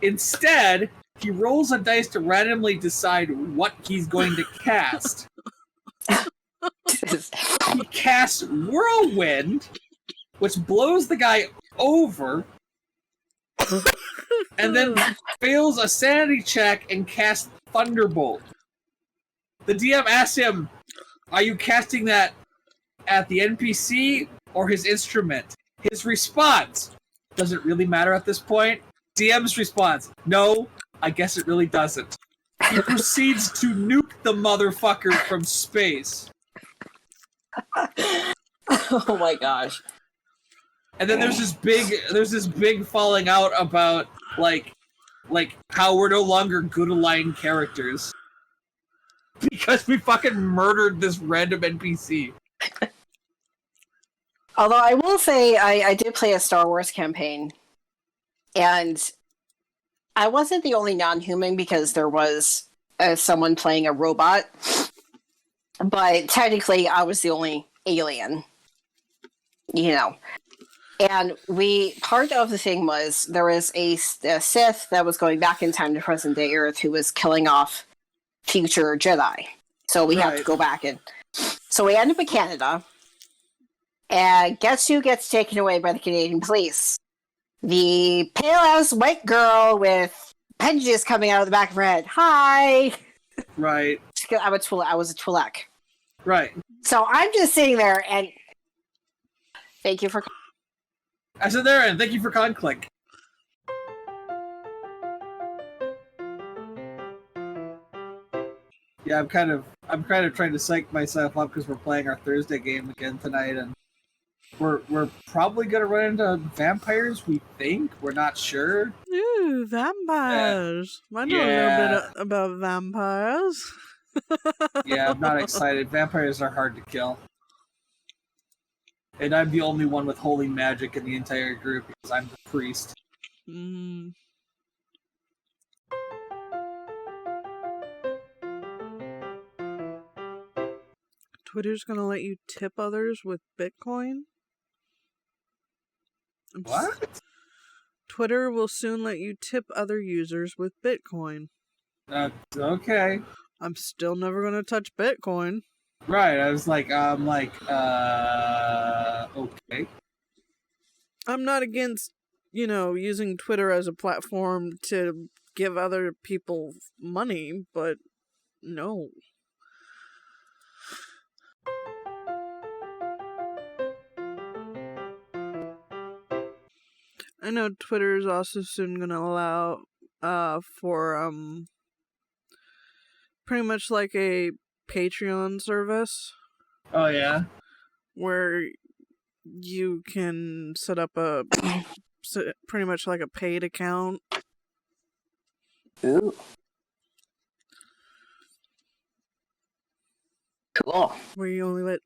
Instead, he rolls a dice to randomly decide what he's going to cast. He casts Whirlwind, which blows the guy over, and then fails a sanity check and casts Thunderbolt. The DM asks him, are you casting that at the NPC or his instrument? His response, does it really matter at this point? DM's response, no, I guess it really doesn't. He proceeds to nuke the motherfucker from space. Oh my gosh. And then there's this big falling out about like how we're no longer good aligned characters. Because we fucking murdered this random NPC. Although I will say I did play a Star Wars campaign, and I wasn't the only non-human because there was someone playing a robot, but technically I was the only alien, you know. And part of the thing was there was a Sith that was going back in time to present day Earth who was killing off future Jedi. So we have to go back and... So we end up in Canada, and guess who gets taken away by the Canadian police? The pale-ass white girl with appendages coming out of the back of her head. Hi! Right. I was a Twi'lek. Right. So I'm just sitting there and... Thank you for... I said there, and thank you for ConClick. Yeah, I'm kind of trying to psych myself up because we're playing our Thursday game again tonight, and we're probably gonna run into vampires. We think, we're not sure. Ooh, vampires! I know a little bit about vampires. Yeah, I'm not excited. Vampires are hard to kill, and I'm the only one with holy magic in the entire group because I'm the priest. Mm. Twitter's gonna let you tip others with Bitcoin? What? Twitter will soon let you tip other users with Bitcoin. Okay. I'm still never gonna touch Bitcoin. Right, I was like, okay. I'm not against, using Twitter as a platform to give other people money, but no. I know Twitter is also soon going to allow for pretty much like a Patreon service. Oh yeah, where you can set up pretty much like a paid account. Ooh. Cool. Where you only let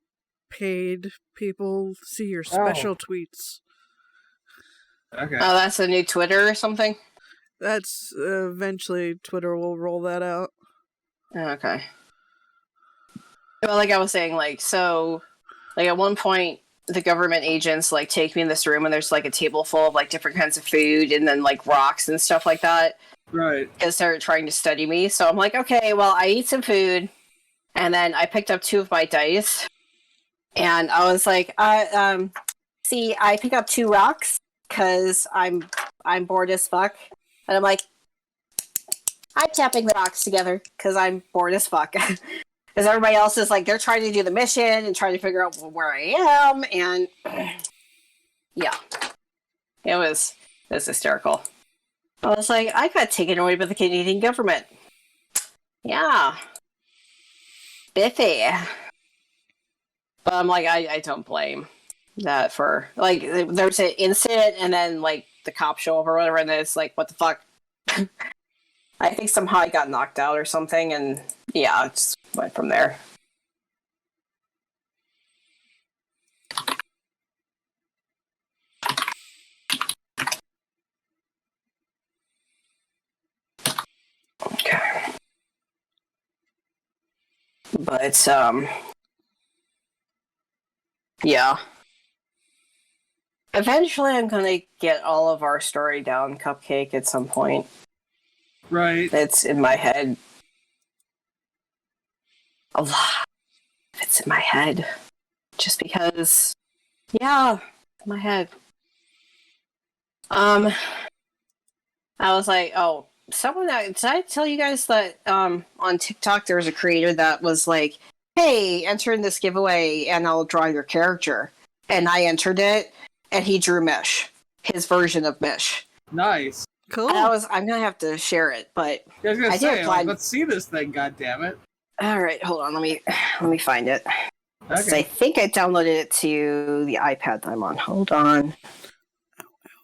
paid people see your special tweets. Okay. Oh, that's a new Twitter or something? That's eventually Twitter will roll that out. Okay. Well, like I was saying, at one point, the government agents like take me in this room and there's like a table full of like different kinds of food and then like rocks and stuff like that. Right. Because they're trying to study me. So I'm like, okay, well, I eat some food, and then I picked up 2 of my dice, and I was like, see, I pick up 2 rocks because I'm bored as fuck, and I'm like, I'm tapping the rocks together because I'm bored as fuck. Because everybody else is like, they're trying to do the mission and trying to figure out where I am, and yeah, it was hysterical. I was like, I got taken away by the Canadian government. Yeah. Biffy. But I'm like, I don't blame that for, like, there's an incident and then, like, the cops show up or whatever, and then it's like, what the fuck? I think somehow I got knocked out or something, and yeah, it just went from there. Okay. But, yeah. Eventually I'm gonna get all of our story down, Cupcake, at some point. Right. It's in my head. A lot. It's in my head. Just because, yeah, in my head. I was like, oh, did I tell you guys that on TikTok there was a creator that was like, hey, enter in this giveaway and I'll draw your character. And I entered it and he drew Mish, his version of Mish. Nice. Cool. And I'm gonna have to share it, but I was gonna say, plan. let's see this thing, goddammit. All right, hold on, let me find it. Okay. I think I downloaded it to the iPad that I'm on. Hold on.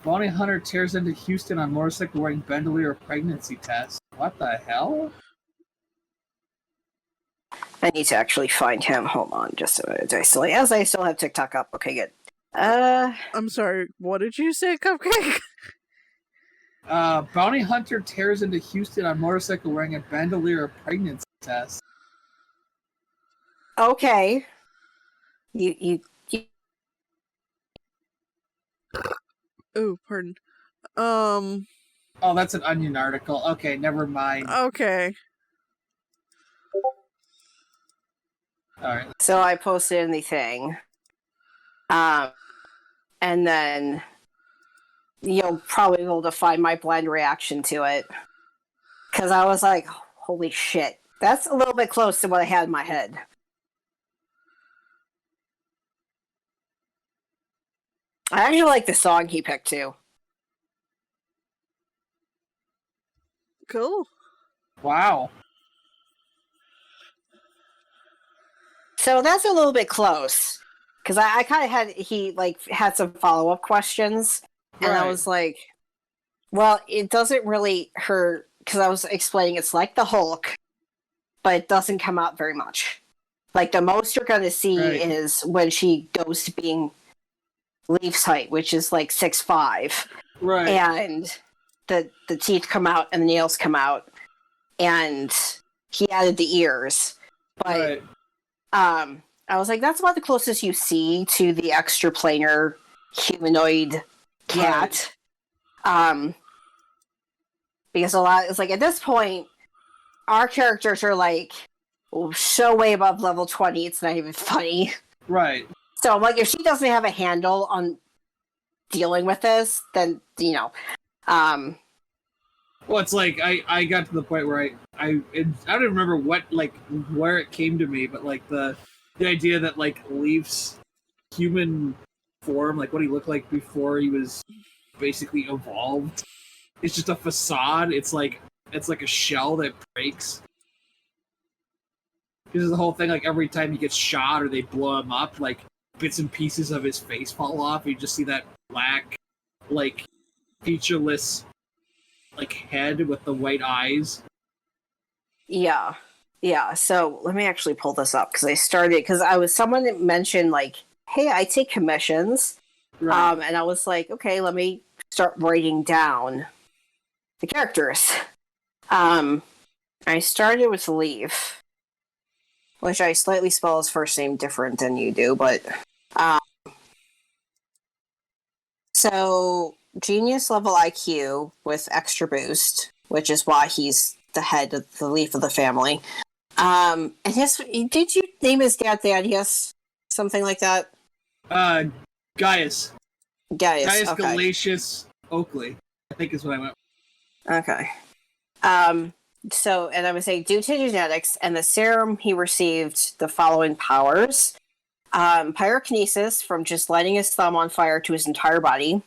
Bounty hunter tears into Houston on motorcycle wearing bandolier pregnancy test. What the hell? I need to actually find him. Hold on, just a minute. I still have TikTok up. Okay, good. I'm sorry, what did you say, Cupcake? Bounty hunter tears into Houston on motorcycle wearing a bandolier pregnancy test. Okay. You Oh, pardon. Oh, that's an Onion article. Okay, never mind. Okay. Alright. So I posted in the thing. And then you'll probably be able to find my blind reaction to it. Because I was like, holy shit. That's a little bit close to what I had in my head. I actually like the song he picked too. Cool. Wow. So that's a little bit close. Because I kind of had some follow-up questions. And Right. I was like, well, it doesn't really hurt. Because I was explaining it's like the Hulk, but it doesn't come out very much. Like the most you're going to see is when she goes to being Leaf's height, which is like 6'5". Right. And the teeth come out and the nails come out. And he added the ears. But Right. I was like, that's about the closest you see to the extraplanar humanoid cat. Right. Because it's like at this point, our characters are like so way above level 20, it's not even funny. Right. So I'm like, if she doesn't have a handle on dealing with this, then Well, it's like I got to the point where I don't even remember where it came to me, but like the idea that like Leaf's human form, like what he looked like before he was basically evolved, is just a facade. It's like a shell that breaks. This is the whole thing. Like every time he gets shot or they blow him up, like bits and pieces of his face fall off. You just see that black, like featureless, like head with the white eyes. yeah. So let me actually pull this up because someone that mentioned like, hey, I take commissions. Right. And I was like, okay, let me start writing down the characters. I started with Leaf, which I slightly spell his first name different than you do, but So, genius level IQ with extra boost, which is why he's the head of the leaf of the family. And did you name his dad Thaddeus? Something like that? Gaius. Gaius, okay. Galatius Oakley, I think is what I went. Okay. So, and I would say, due to genetics and the serum, he received the following powers. Pyrokinesis, from just lighting his thumb on fire to his entire body.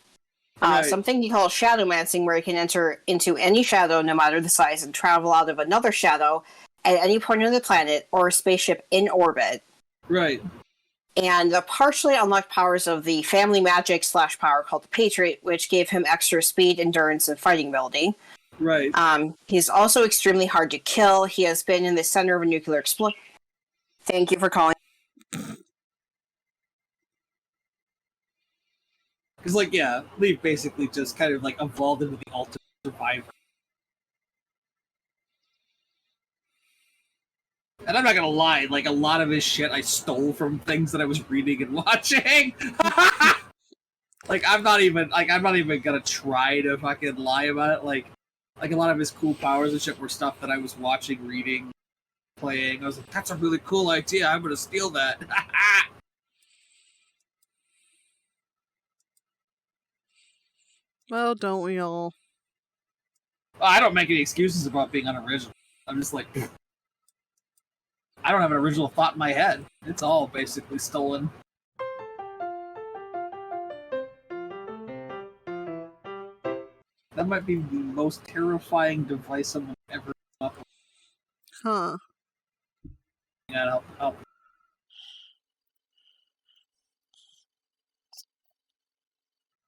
Right. Something he calls shadowmancing, where he can enter into any shadow, no matter the size, and travel out of another shadow at any point on the planet or a spaceship in orbit. Right. And the partially unlocked powers of the family magic / power called the Patriot, which gave him extra speed, endurance, and fighting ability. Right. He's also extremely hard to kill. He has been in the center of a nuclear explosion. Thank you for calling. Because, like, yeah, Leaf basically just kind of, like, evolved into the ultimate survivor. And I'm not gonna lie, like, a lot of his shit I stole from things that I was reading and watching. Like, I'm not even gonna try to fucking lie about it. Like a lot of his cool powers and shit were stuff that I was watching, reading, playing. I was like, that's a really cool idea, I'm gonna steal that. Well, don't we all? I don't make any excuses about being unoriginal. I'm just like, I don't have an original thought in my head. It's all basically stolen. That might be the most terrifying device someone ever come up with. Huh. Yeah, I'll...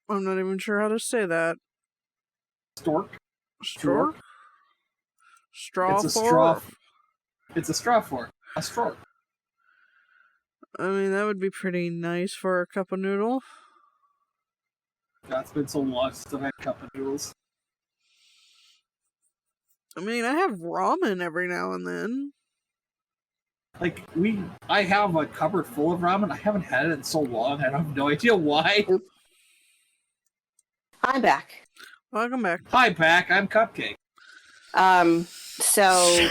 I'm not even sure how to say that. Stork? Stork? Straw It's a fork? straw. It's a straw fork. A straw. I mean, that would be pretty nice for a cup of noodle. God, it's been so long since I've had cup of noodles. I mean, I have ramen every now and then. Like, I have a cupboard full of ramen. I haven't had it in so long. I have no idea why. Oop. I'm back. Welcome back. Hi, back. I'm Cupcake. So,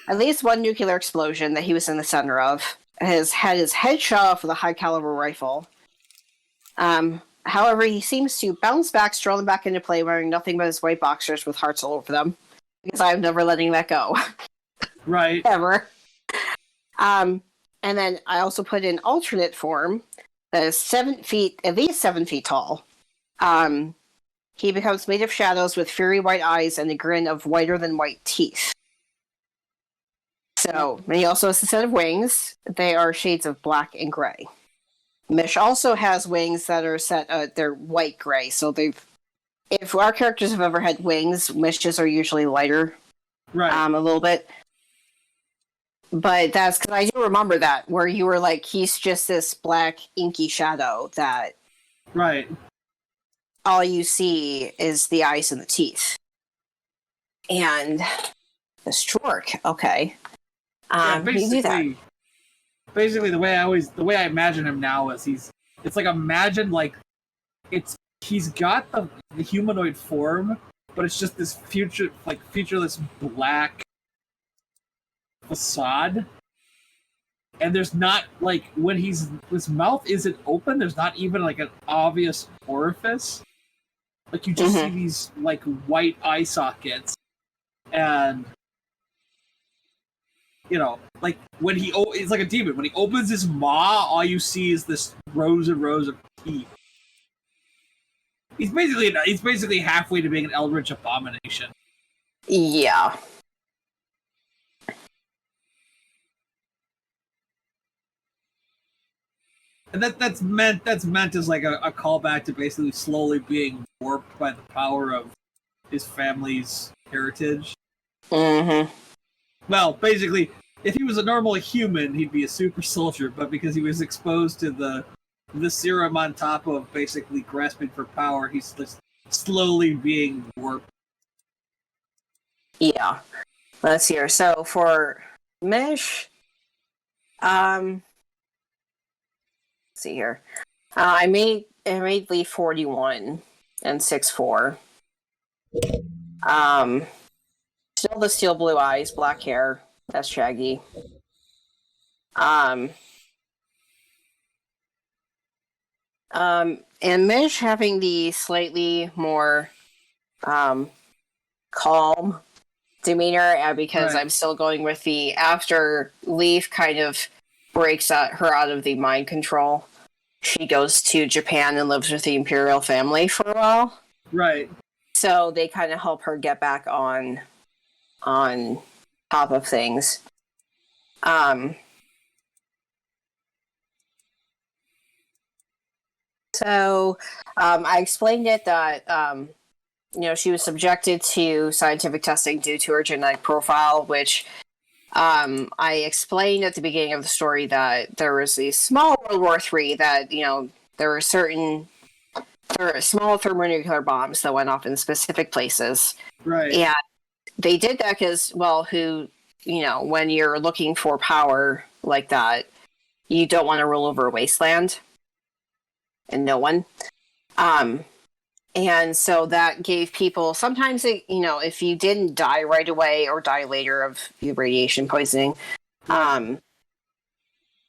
at least one nuclear explosion that he was in the center of has had his head shot off with a high-caliber rifle. However, he seems to bounce back, strolling back into play, wearing nothing but his white boxers with hearts all over them. Because I'm never letting that go. Right. Ever. And then I also put in alternate form that is at least 7 feet tall. He becomes made of shadows with fiery white eyes and a grin of whiter than white teeth. So, and he also has a set of wings. They are shades of black and gray. Mish also has wings that are they're white gray. So if our characters have ever had wings, Mish's are usually lighter. Right. A little bit. But that's because I do remember that, where you were like, he's just this black, inky shadow that... Right. all you see is the eyes and the teeth. And the stork, okay. Yeah, you do that. Basically, the way I imagine him now is it's like, imagine like he's got the humanoid form, but it's just this featureless black facade. And there's not, like, when his mouth isn't open, there's not even like an obvious orifice. Like, you just see these like white eye sockets, and you know, like when it's like a demon. When he opens his maw, all you see is this rows and rows of teeth. He's basically halfway to being an eldritch abomination. Yeah. And that's meant as like a callback to basically slowly being warped by the power of his family's heritage. Mm-hmm. Well, basically, if he was a normal human, he'd be a super soldier, but because he was exposed to the serum on top of basically grasping for power, he's just slowly being warped. Yeah. Let's see here. So for Mish, let's see here. I made admittedly 41 and 6'4". Still the steel blue eyes, black hair. That's Shaggy. And Mish having the slightly more calm demeanor, because I'm still going with the after Leaf kind of breaks her out of the mind control. She goes to Japan and lives with the Imperial family for a while. Right. So they kind of help her get back on top of things. So I explained it that she was subjected to scientific testing due to her genetic profile, which I explained at the beginning of the story that there was a small World War III that, there were small thermonuclear bombs that went off in specific places. Right. And they did that because, when you're looking for power like that, you don't want to rule over a wasteland. And no one. And so that gave people, sometimes, if you didn't die right away or die later of radiation poisoning,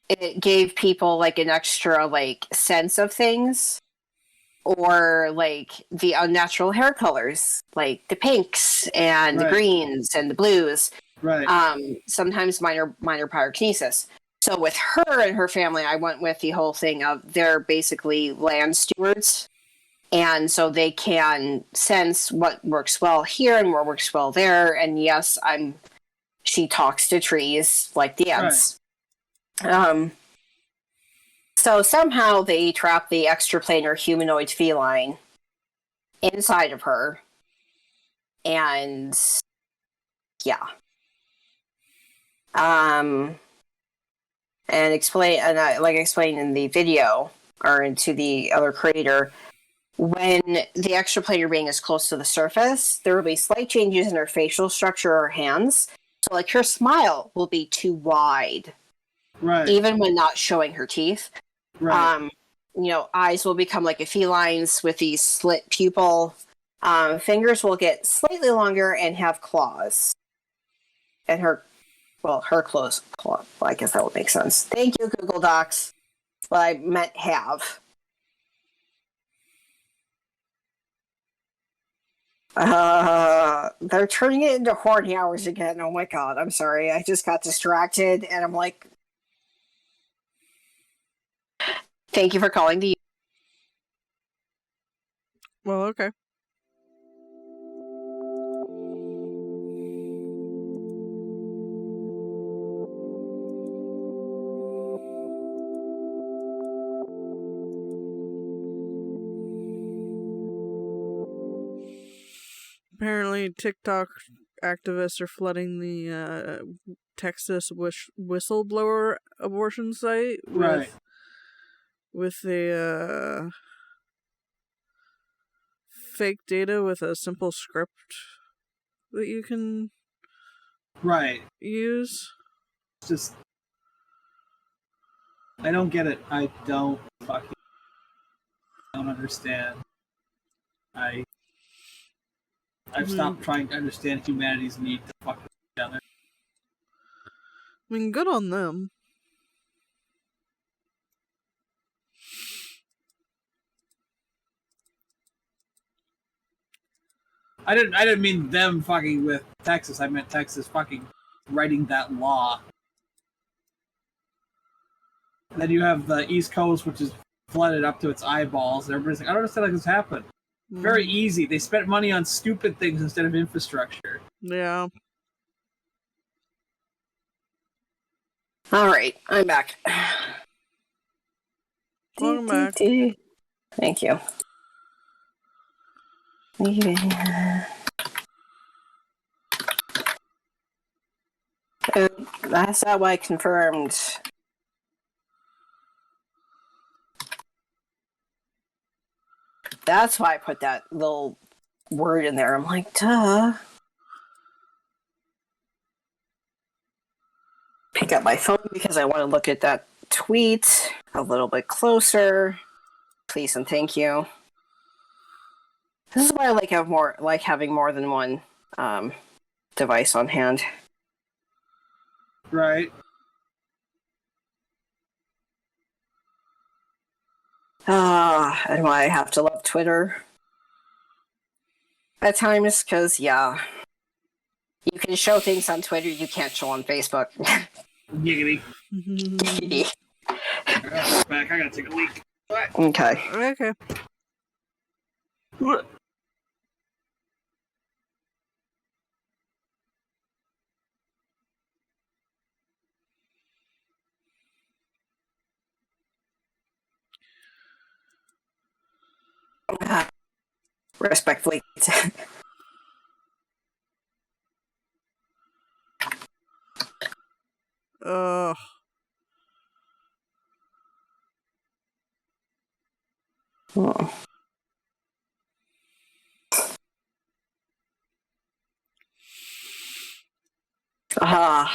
it gave people like an extra like sense of things, or like the unnatural hair colors, like the pinks and the greens and the blues. Right. Sometimes minor pyrokinesis. So with her and her family, I went with the whole thing of they're basically land stewards. And so they can sense what works well here and what works well there. And yes, she talks to trees like the ants. Right. So somehow they trap the extraplanar humanoid feline inside of her. And yeah. And like I explained in the video, or into the other creator, when the extraplanar being is close to the surface, there will be slight changes in her facial structure or hands. So like her smile will be too wide. Right. Even when not showing her teeth. Right. Eyes will become like a feline's with these slit pupil. Fingers will get slightly longer and have claws. And her claws. Well, I guess that would make sense. Thank you, Google Docs. But I meant have. They're turning it into horny hours again. Oh my god, I'm sorry. I just got distracted and I'm like, thank you for calling the... Well, okay. Apparently, TikTok activists are flooding the Texas whistleblower abortion site with the fake data with a simple script that you can use. Just, I don't get it. I don't understand. I've stopped trying to understand humanity's need to fuck with each other. I mean, good on them. I didn't mean them fucking with Texas. I meant Texas fucking writing that law. And then you have the East Coast, which is flooded up to its eyeballs, and everybody's like, I don't understand how this happened. Very easy. They spent money on stupid things instead of infrastructure. Yeah. Alright, I'm back. Welcome back. Thank you. That's how I confirmed. That's why I put that little word in there. I'm like, duh. Pick up my phone because I want to look at that tweet a little bit closer. Please and thank you. This is why I like having more than one device on hand. Right. And why I have to love Twitter at times, because, yeah, you can show things on Twitter you can't show on Facebook. Giggity. Giggity. Back. I gotta take a leak. Okay. Okay. Respectfully. Ugh. Oh.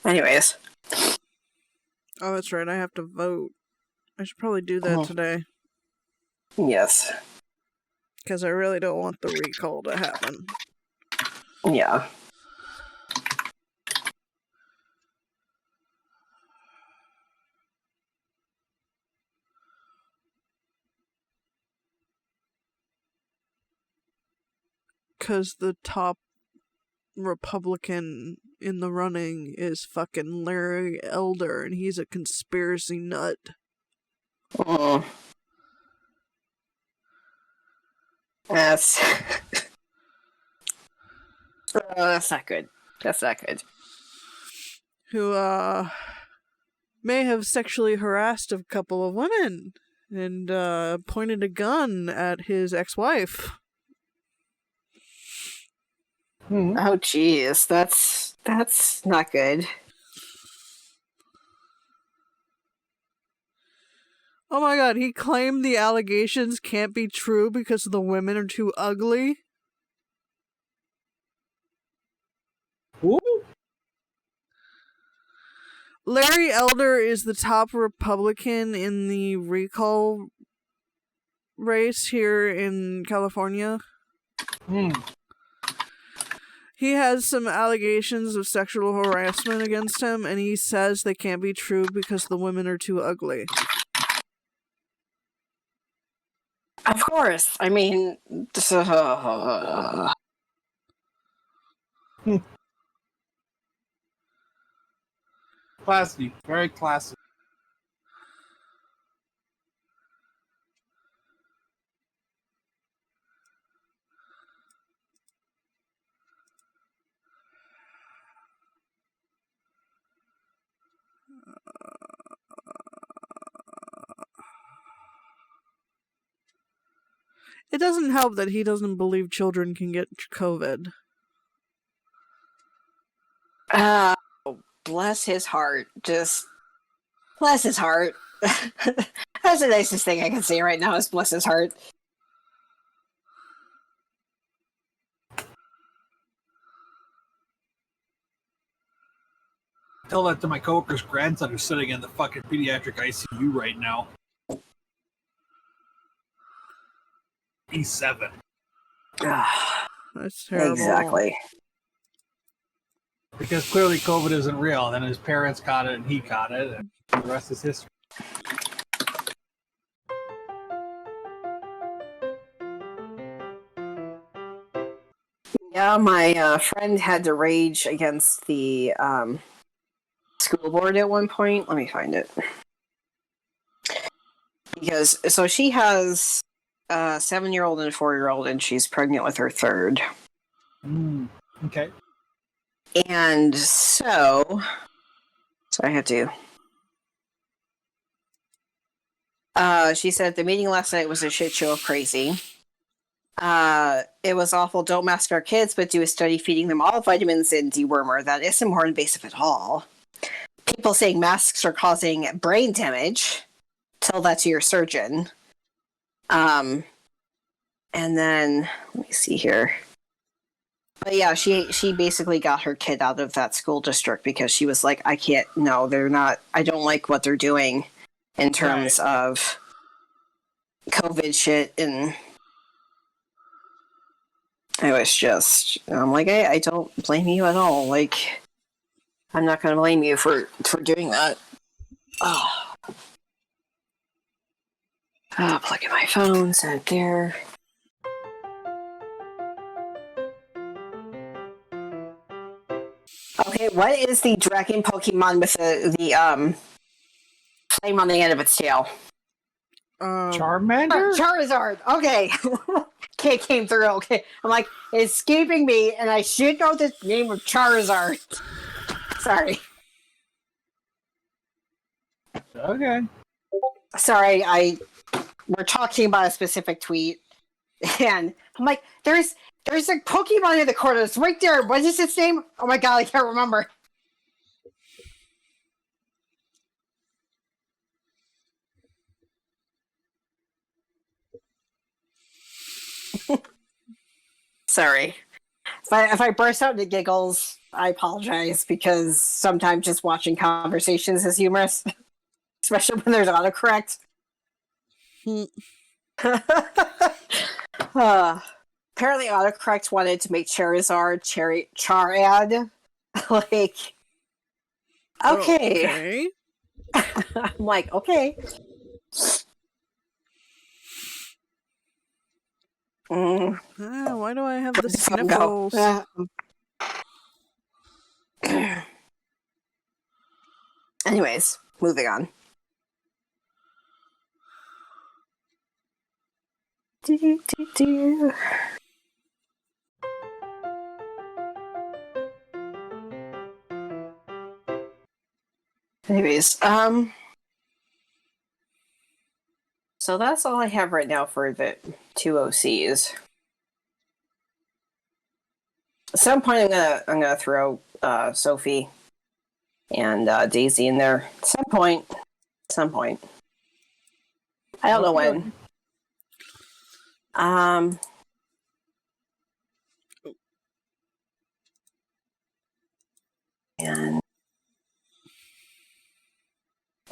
Anyways. Oh, that's right. I have to vote. I should probably do that today. Yes. Because I really don't want the recall to happen. Yeah. Because the top Republican in the running is fucking Larry Elder, and he's a conspiracy nut. That's that's not good. That's not good. Who may have sexually harassed a couple of women and pointed a gun at his ex-wife. Oh jeez, that's not good. Oh my god, he claimed the allegations can't be true because the women are too ugly. Ooh. Larry Elder is the top Republican in the recall race here in California. He has some allegations of sexual harassment against him, and he says they can't be true because the women are too ugly. Of course. I mean, Classy. Very classy. It doesn't help that he doesn't believe children can get COVID. Bless his heart. Just bless his heart. That's the nicest thing I can say right now is bless his heart. Tell that to my coworker's grandson who's sitting in the fucking pediatric ICU right now. He's 7. That's terrible. Exactly. Because clearly COVID isn't real. And then his parents caught it and he caught it. And the rest is history. Yeah, my friend had to rage against the school board at one point. Let me find it. Because, so she has a 7-year-old and a 4-year-old, and she's pregnant with her 3rd. Okay. And so I had to. She said the meeting last night was a shit show of crazy. It was awful. Don't mask our kids, but do a study feeding them all vitamins and dewormer. That isn't more invasive at all. People saying masks are causing brain damage. Tell that to your surgeon. And then let me see here. But yeah, she basically got her kid out of that school district because she was like, I can't. No, they're not. I don't like what they're doing in terms of COVID shit, and I was just, I'm like, I don't blame you at all. Like, I'm not going to blame you for doing that. Oh, plug in my phone, set it there. Okay, what is the dragon Pokemon with the flame on the end of its tail? Charmander? Charizard. Okay. Okay, came through. Okay. I'm like, it's escaping me, and I should know the name of Charizard. Sorry. Okay. Sorry, we're talking about a specific tweet, and I'm like, there's a Pokemon in the corner. It's right there. What is its name? Oh my god, I can't remember. Sorry. If I burst out into giggles, I apologize, because sometimes just watching conversations is humorous, especially when there's autocorrect. Apparently, autocorrect wanted to make Charizard Charad. Like, okay. I'm like, okay. Why do I have the sniffles? Anyways, moving on. Anyways, so that's all I have right now for the 2 OCs. At some point, I'm gonna throw Sophie and Daisy in there. At some point. I don't know when. And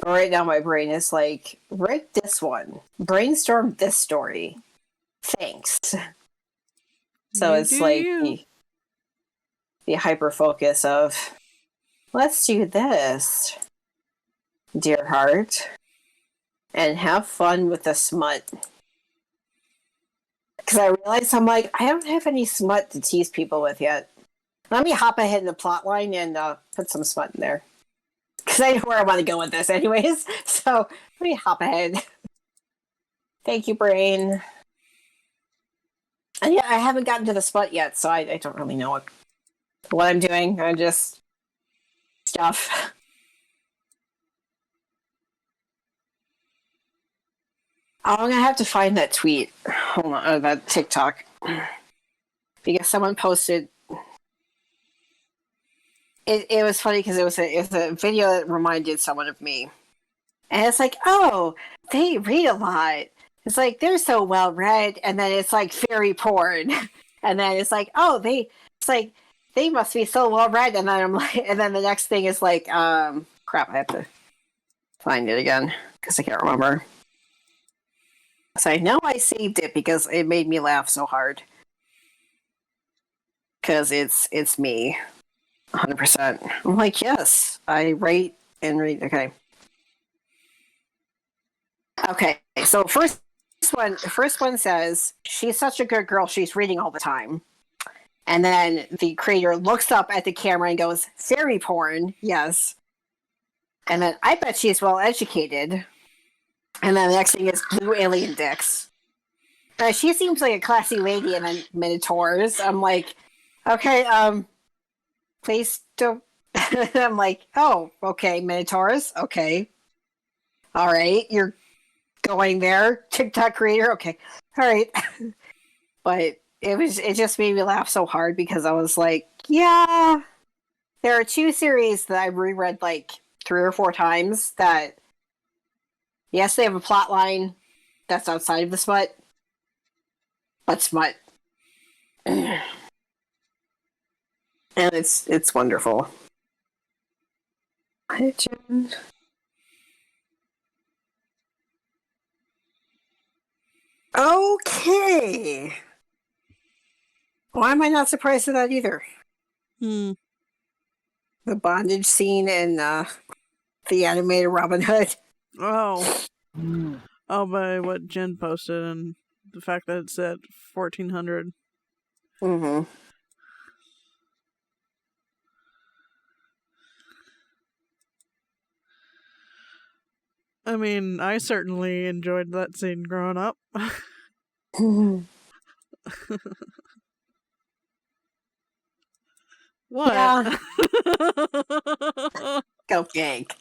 right now my brain is like, write this one. Brainstorm this story. Thanks. So it's like the hyper focus of, let's do this, dear heart, and have fun with the smut. Because I realized, I'm like, I don't have any smut to tease people with yet. Let me hop ahead in the plot line and put some smut in there. Because I know where I want to go with this anyways. So let me hop ahead. Thank you, brain. And yeah, I haven't gotten to the smut yet, so I don't really know what I'm doing. I'm just stuff. I'm going to have to find that tweet. Hold on, that TikTok. Because someone posted... It was funny because it was a video that reminded someone of me. And it's like, oh, they read a lot. It's like, they're so well read. And then it's like fairy porn. And then it's like, oh, they must be so well read. And then I'm like, and then the next thing is like, crap, I have to find it again because I can't remember. So I know I saved it because it made me laugh so hard. Because it's me. 100%. I'm like, yes, I write and read. Okay, so first one says, she's such a good girl, she's reading all the time. And then the creator looks up at the camera and goes, fairy porn, yes. And then, I bet she's well educated. And then the next thing is blue alien dicks. She seems like a classy lady, and then minotaurs. I'm like, okay, please don't. I'm like, oh, okay, minotaurs, okay. All right, you're going there, TikTok creator, okay. All right. But it just made me laugh so hard because I was like, yeah, there are 2 series that I reread like 3 or 4 times that, yes, they have a plot line that's outside of the smut, but smut. And it's wonderful. Hi, Jen. Okay. Why am I not surprised at that either? Hmm. The bondage scene in the animated Robin Hood. Oh. Oh, by what Jen posted and the fact that it said 1400. Mm-hmm. I mean, I certainly enjoyed that scene growing up. What? Yeah. Cupcake.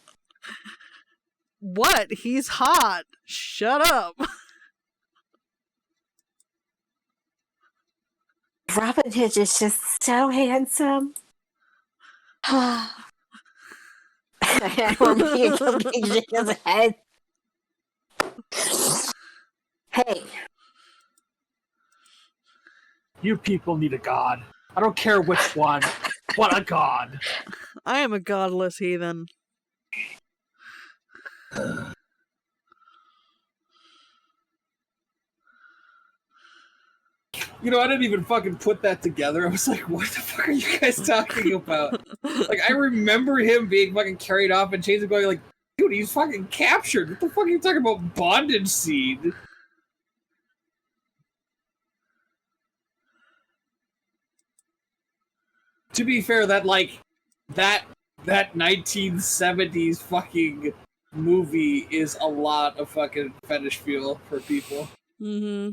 What? He's hot. Shut up. Robin Hood is just so handsome. We're making Cupcake shake his head. Hey. You people need a god. I don't care which one, but a god. I am a godless heathen. You know, I didn't even fucking put that together. I was like, what the fuck are you guys talking about? Like, I remember him being fucking carried off and Chains going like, dude, he's fucking captured. What the fuck are you talking about? Bondage scene? To be fair, that 1970s fucking movie is a lot of fucking fetish fuel for people. Mm-hmm.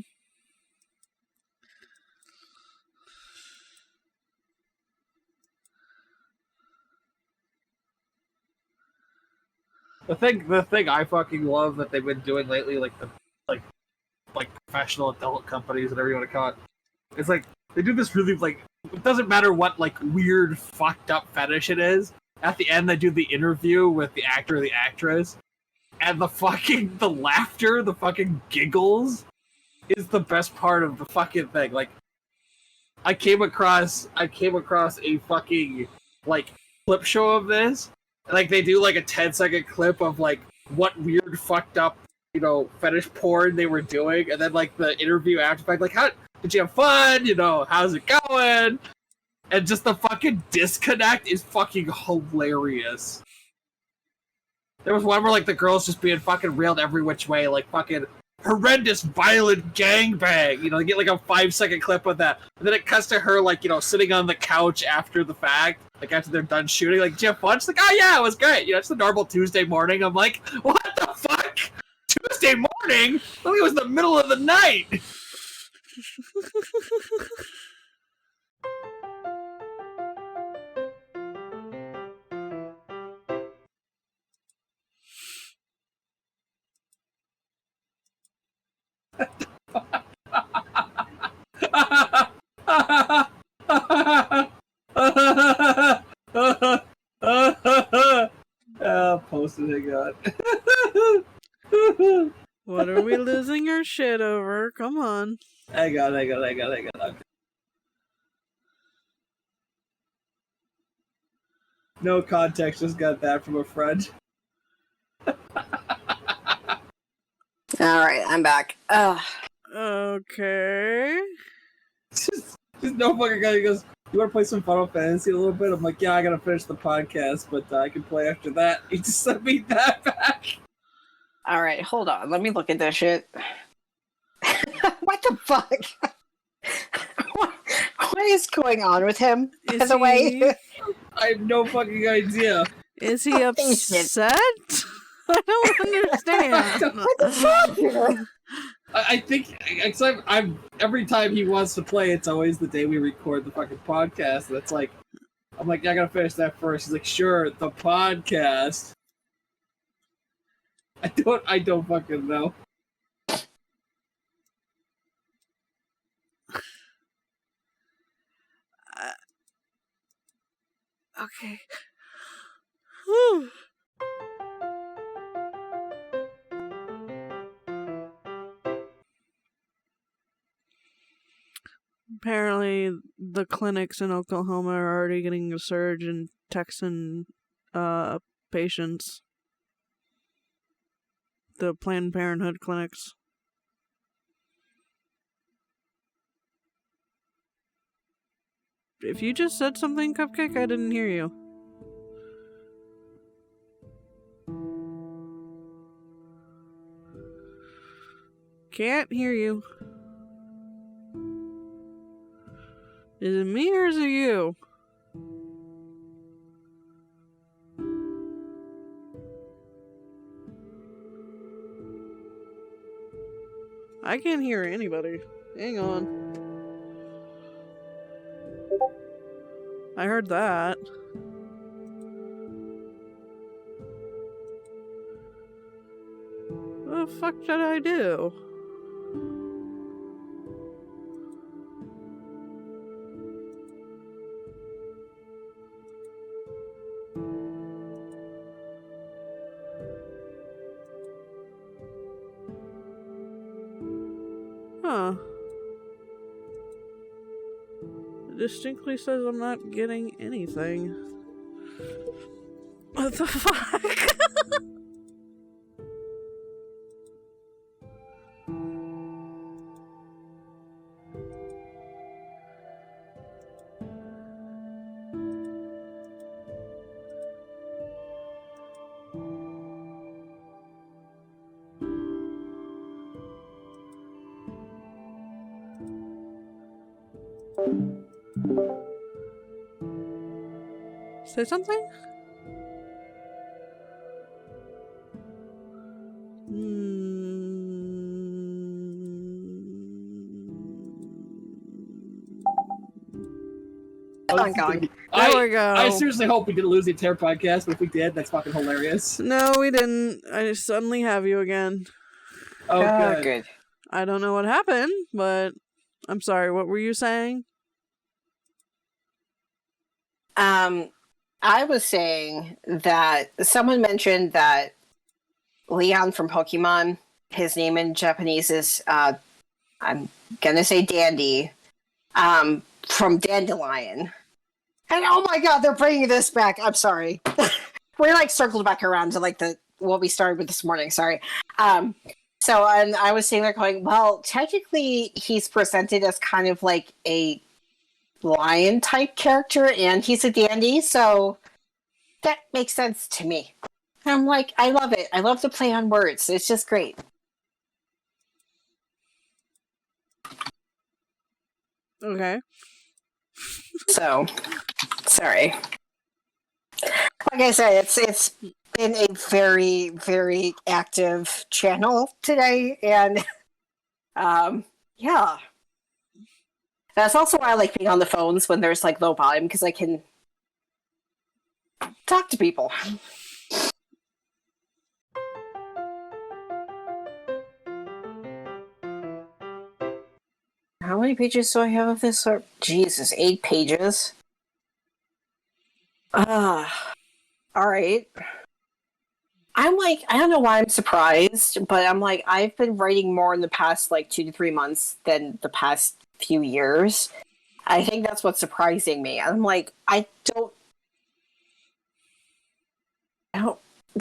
The thing I fucking love that they've been doing lately, like professional adult companies, whatever you want to call it, it's like they do this really like it doesn't matter what like weird fucked up fetish it is. At the end, they do the interview with the actor or the actress, and the laughter, the fucking giggles, is the best part of the fucking thing. Like, I came across a fucking like clip show of this. Like, they do like a 10-second clip of like what weird fucked up, you know, fetish porn they were doing, and then like the interview after fact, like, how did you have fun? You know, how's it going? And just the fucking disconnect is fucking hilarious. There was one where like the girl's just being fucking railed every which way, like fucking horrendous, violent gangbang. You know, they get like a 5-second clip of that, and then it cuts to her like, you know, sitting on the couch after the fact, like after they're done shooting. Like, did you have fun? She's like, oh yeah, it was great. You know, it's the normal Tuesday morning. I'm like, what the fuck? Tuesday morning? I think it was the middle of the night. Posted it, God. What are we losing our shit over? Come on. Hang on. No context, just got that from a friend. Alright, I'm back. Okay. Just no fucking guy. He goes, you want to play some Final Fantasy a little bit? I'm like, yeah, I gotta finish the podcast, but I can play after that. He just sent me that back. Alright, hold on. Let me look at this shit. What the fuck? What is going on with him, by the way? I have no fucking idea. Is he upset? I don't understand. What the fuck? I think, except every time he wants to play, it's always the day we record the fucking podcast. And it's like, I'm like, yeah, I gotta finish that first. He's like, sure, the podcast. I don't fucking know. Okay. Whew. Apparently, the clinics in Oklahoma are already getting a surge in Texan patients. The Planned Parenthood clinics. If you just said something, Cupcake, I didn't hear you. Can't hear you. Is it me or is it you? I can't hear anybody. Hang on. I heard that. What the fuck did I do? Huh. It distinctly says I'm not getting anything. What the fuck? Say something? Ongoing. There we go. I seriously hope we didn't lose the entire podcast, but if we did, that's fucking hilarious. No, we didn't. I suddenly have you again. Oh, good. Good. I don't know what happened, but I'm sorry. What were you saying? I was saying that someone mentioned that Leon from Pokemon, his name in Japanese is, I'm gonna say Dandy, from Dandelion. And oh my god, they're bringing this back. I'm sorry. We're like circled back around to like what we started with this morning. Sorry. So I was saying, like, going, well, technically he's presented as kind of like a lion type character, and he's a dandy, so that makes sense to me. And I'm like, I love it. I love the play on words. It's just great. Okay. So, sorry. Like I said, it's been a very, very active channel today, and yeah. That's also why I like being on the phones when there's like low volume, because I can talk to people. How many pages do I have of this? Jesus, 8 pages. All right. I'm like, I don't know why I'm surprised, but I'm like, I've been writing more in the past like 2 to 3 months than the past few years. I think that's what's surprising me. I'm like, I don't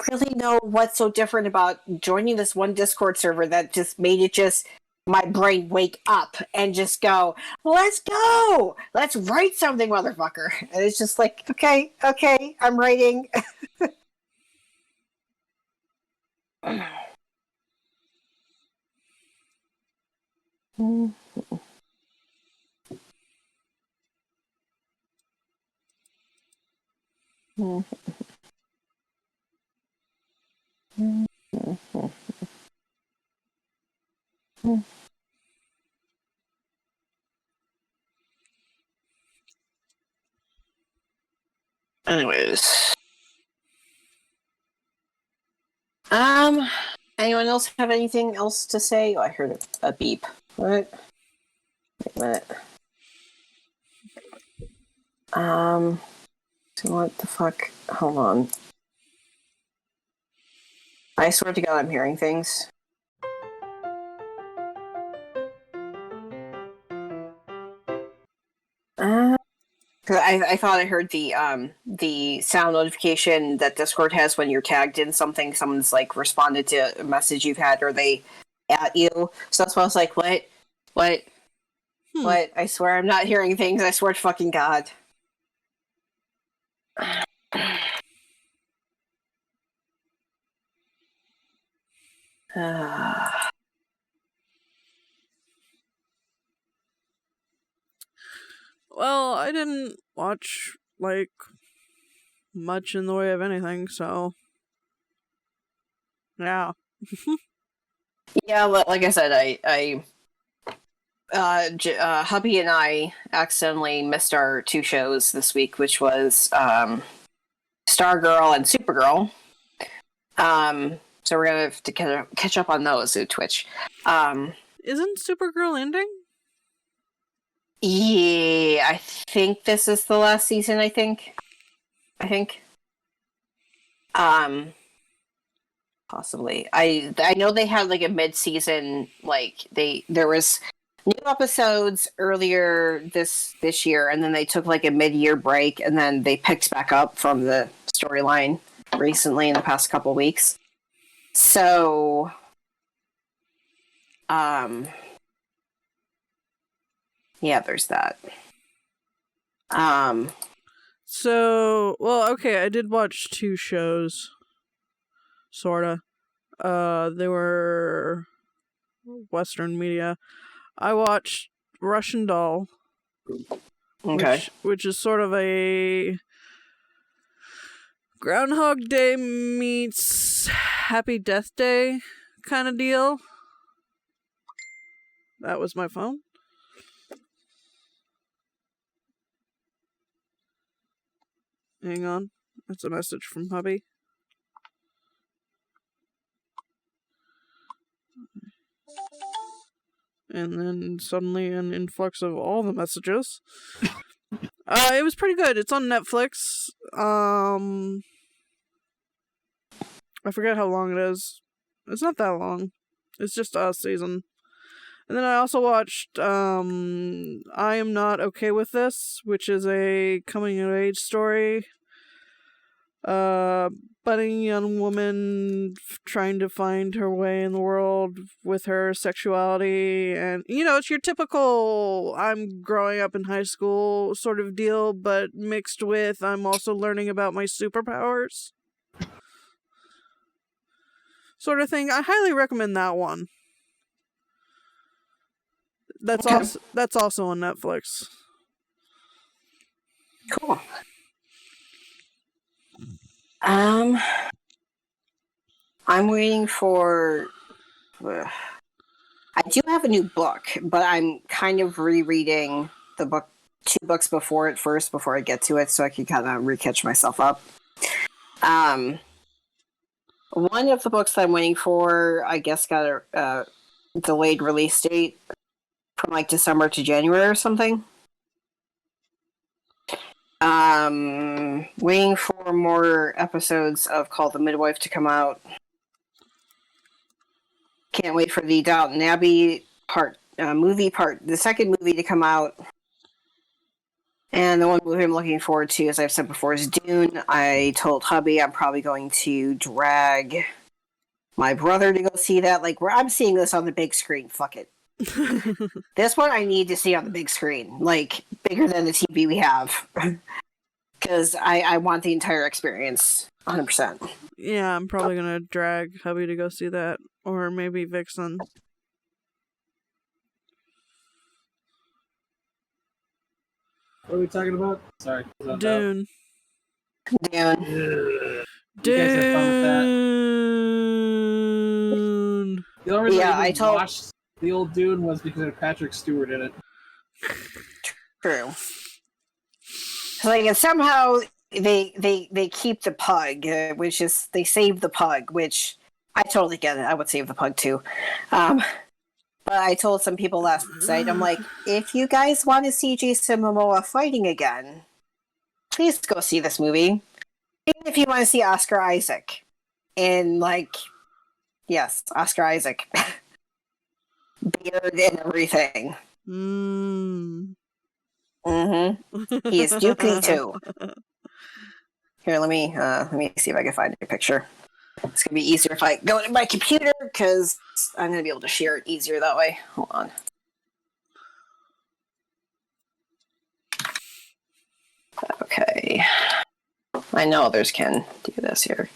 really know what's so different about joining this one Discord server that just made it just my brain wake up and just go, let's go! Let's write something, motherfucker. And it's just like, okay, I'm writing. Anyways. Anyone else have anything else to say? Oh, I heard a beep. What? Wait a minute. So what the fuck? Hold on. I swear to God, I'm hearing things. Cause I thought I heard the sound notification that Discord has when you're tagged in something. Someone's like responded to a message you've had, or they at you. So that's why I was like, what? But I swear I'm not hearing things. I swear to fucking God. Well, I didn't watch, like, much in the way of anything, so... Yeah. Yeah, like I said, hubby and I accidentally missed our 2 shows this week, which was Stargirl and Supergirl. So we're gonna have to catch up on those at Twitch. Isn't Supergirl ending? Yeah, I think this is the last season. I think. Possibly. I know they had like a mid-season, like there was new episodes earlier this year, and then they took like a mid-year break, and then they picked back up from the storyline recently in the past couple weeks. So, yeah, there's that. So, well, okay, I did watch 2 shows. Sorta. They were Western media. I watched Russian Doll. Okay. Which is sort of a Groundhog Day meets Happy Death Day kind of deal. That was my phone. Hang on. That's a message from hubby. And then suddenly an influx of all the messages. It was pretty good. It's on Netflix. I forget how long it is. It's not that long. It's just a season. And then I also watched I Am Not Okay With This, which is a coming-of-age story. Budding young woman trying to find her way in the world with her sexuality, and it's your typical I'm growing up in high school sort of deal, but mixed with I'm also learning about my superpowers sort of thing. I highly recommend that one. That's also on Netflix. Cool. I'm waiting for... I do have a new book, but I'm kind of rereading the book, 2 books before it first, before I get to it, so I can kind of recatch myself up. One of the books that I'm waiting for, I guess, got a delayed release date from like December to January or something. Waiting for more episodes of Call the Midwife to come out. Can't wait for the Downton Abbey the second movie to come out. And the one movie I'm looking forward to, as I've said before, is Dune. I told hubby I'm probably going to drag my brother to go see that. Like, I'm seeing this on the big screen. Fuck it. This one I need to see on the big screen, like bigger than the TV we have, because I want the entire experience, 100%. Yeah, I'm probably gonna drag hubby to go see that, or maybe Vixen. What are we talking about? Sorry. Dune. Dune. You guys have fun with that? The only reason I watched the old Dune was because of Patrick Stewart in it. True. Like, and somehow they keep the pug, which is they save the pug, which I totally get it. I would save the pug too. But I told some people last night, I'm like, if you guys want to see Jason Momoa fighting again, please go see this movie. Even if you want to see Oscar Isaac, and like, yes, Oscar Isaac. Beard and everything. Mm-hmm. He is Dookie too. Here, let me see if I can find a picture. It's gonna be easier if I go to my computer, because I'm gonna be able to share it easier that way. Hold on. Okay. I know others can do this here.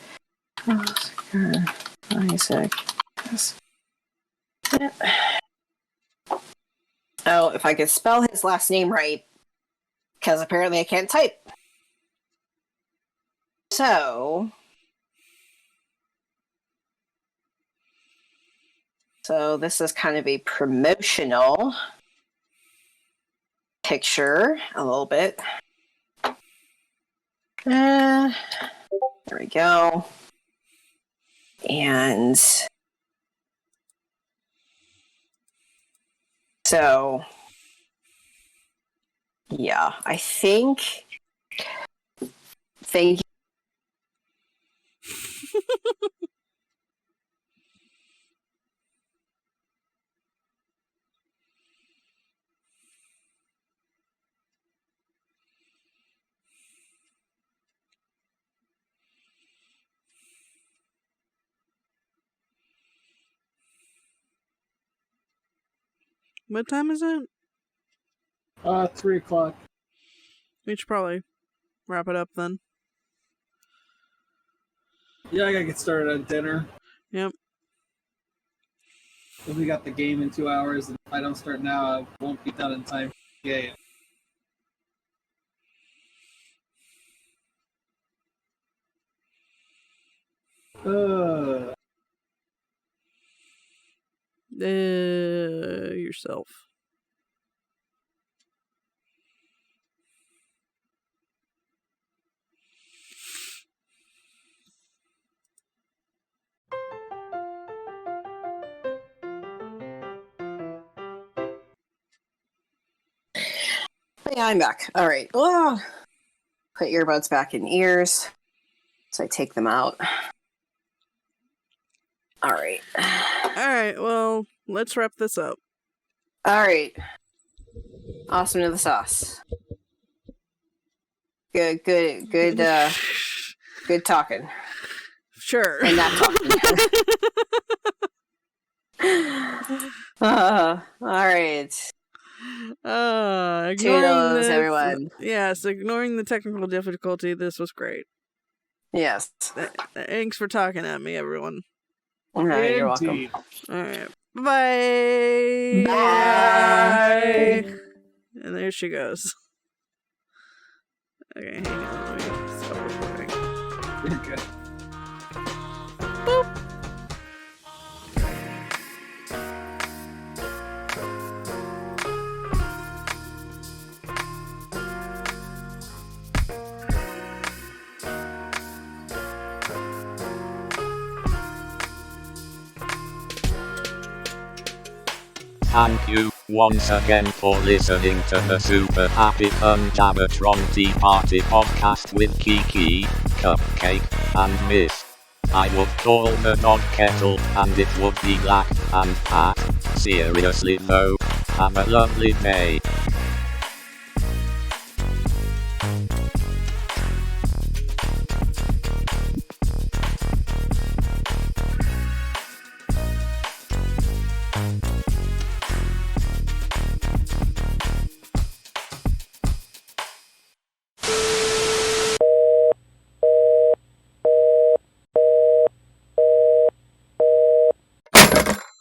Isaac. Oh, if I could spell his last name right, because apparently I can't type. So this is kind of a promotional picture, a little bit. There we go. And so, yeah, I think. Thank you. What time is it? 3 o'clock. We should probably wrap it up then. Yeah, I gotta get started on dinner. Yep. If we got the game in 2 hours, and if I don't start now, I won't be done in time for the game. Yourself. Yeah, I'm back. All right. Oh, put earbuds back in ears. So I take them out. All right. Alright, well, let's wrap this up. All right. Awesome to the sauce. Good, good talking. Sure. And not talking. All right. Ignoring Toodles, this, everyone. Yes, ignoring the technical difficulty, this was great. Yes. Thanks for talking at me, everyone. All right, you're welcome. Indeed. Alright. Bye. Bye. And there she goes. Okay, hang on. Let me stop recording. You're good. Thank you once again for listening to the Super Happy Fun Jabbertron Tea Party podcast with Kiki, Cupcake, and Miss. I would call the dog Kettle and it would be Black and Pat. Seriously though, have a lovely day.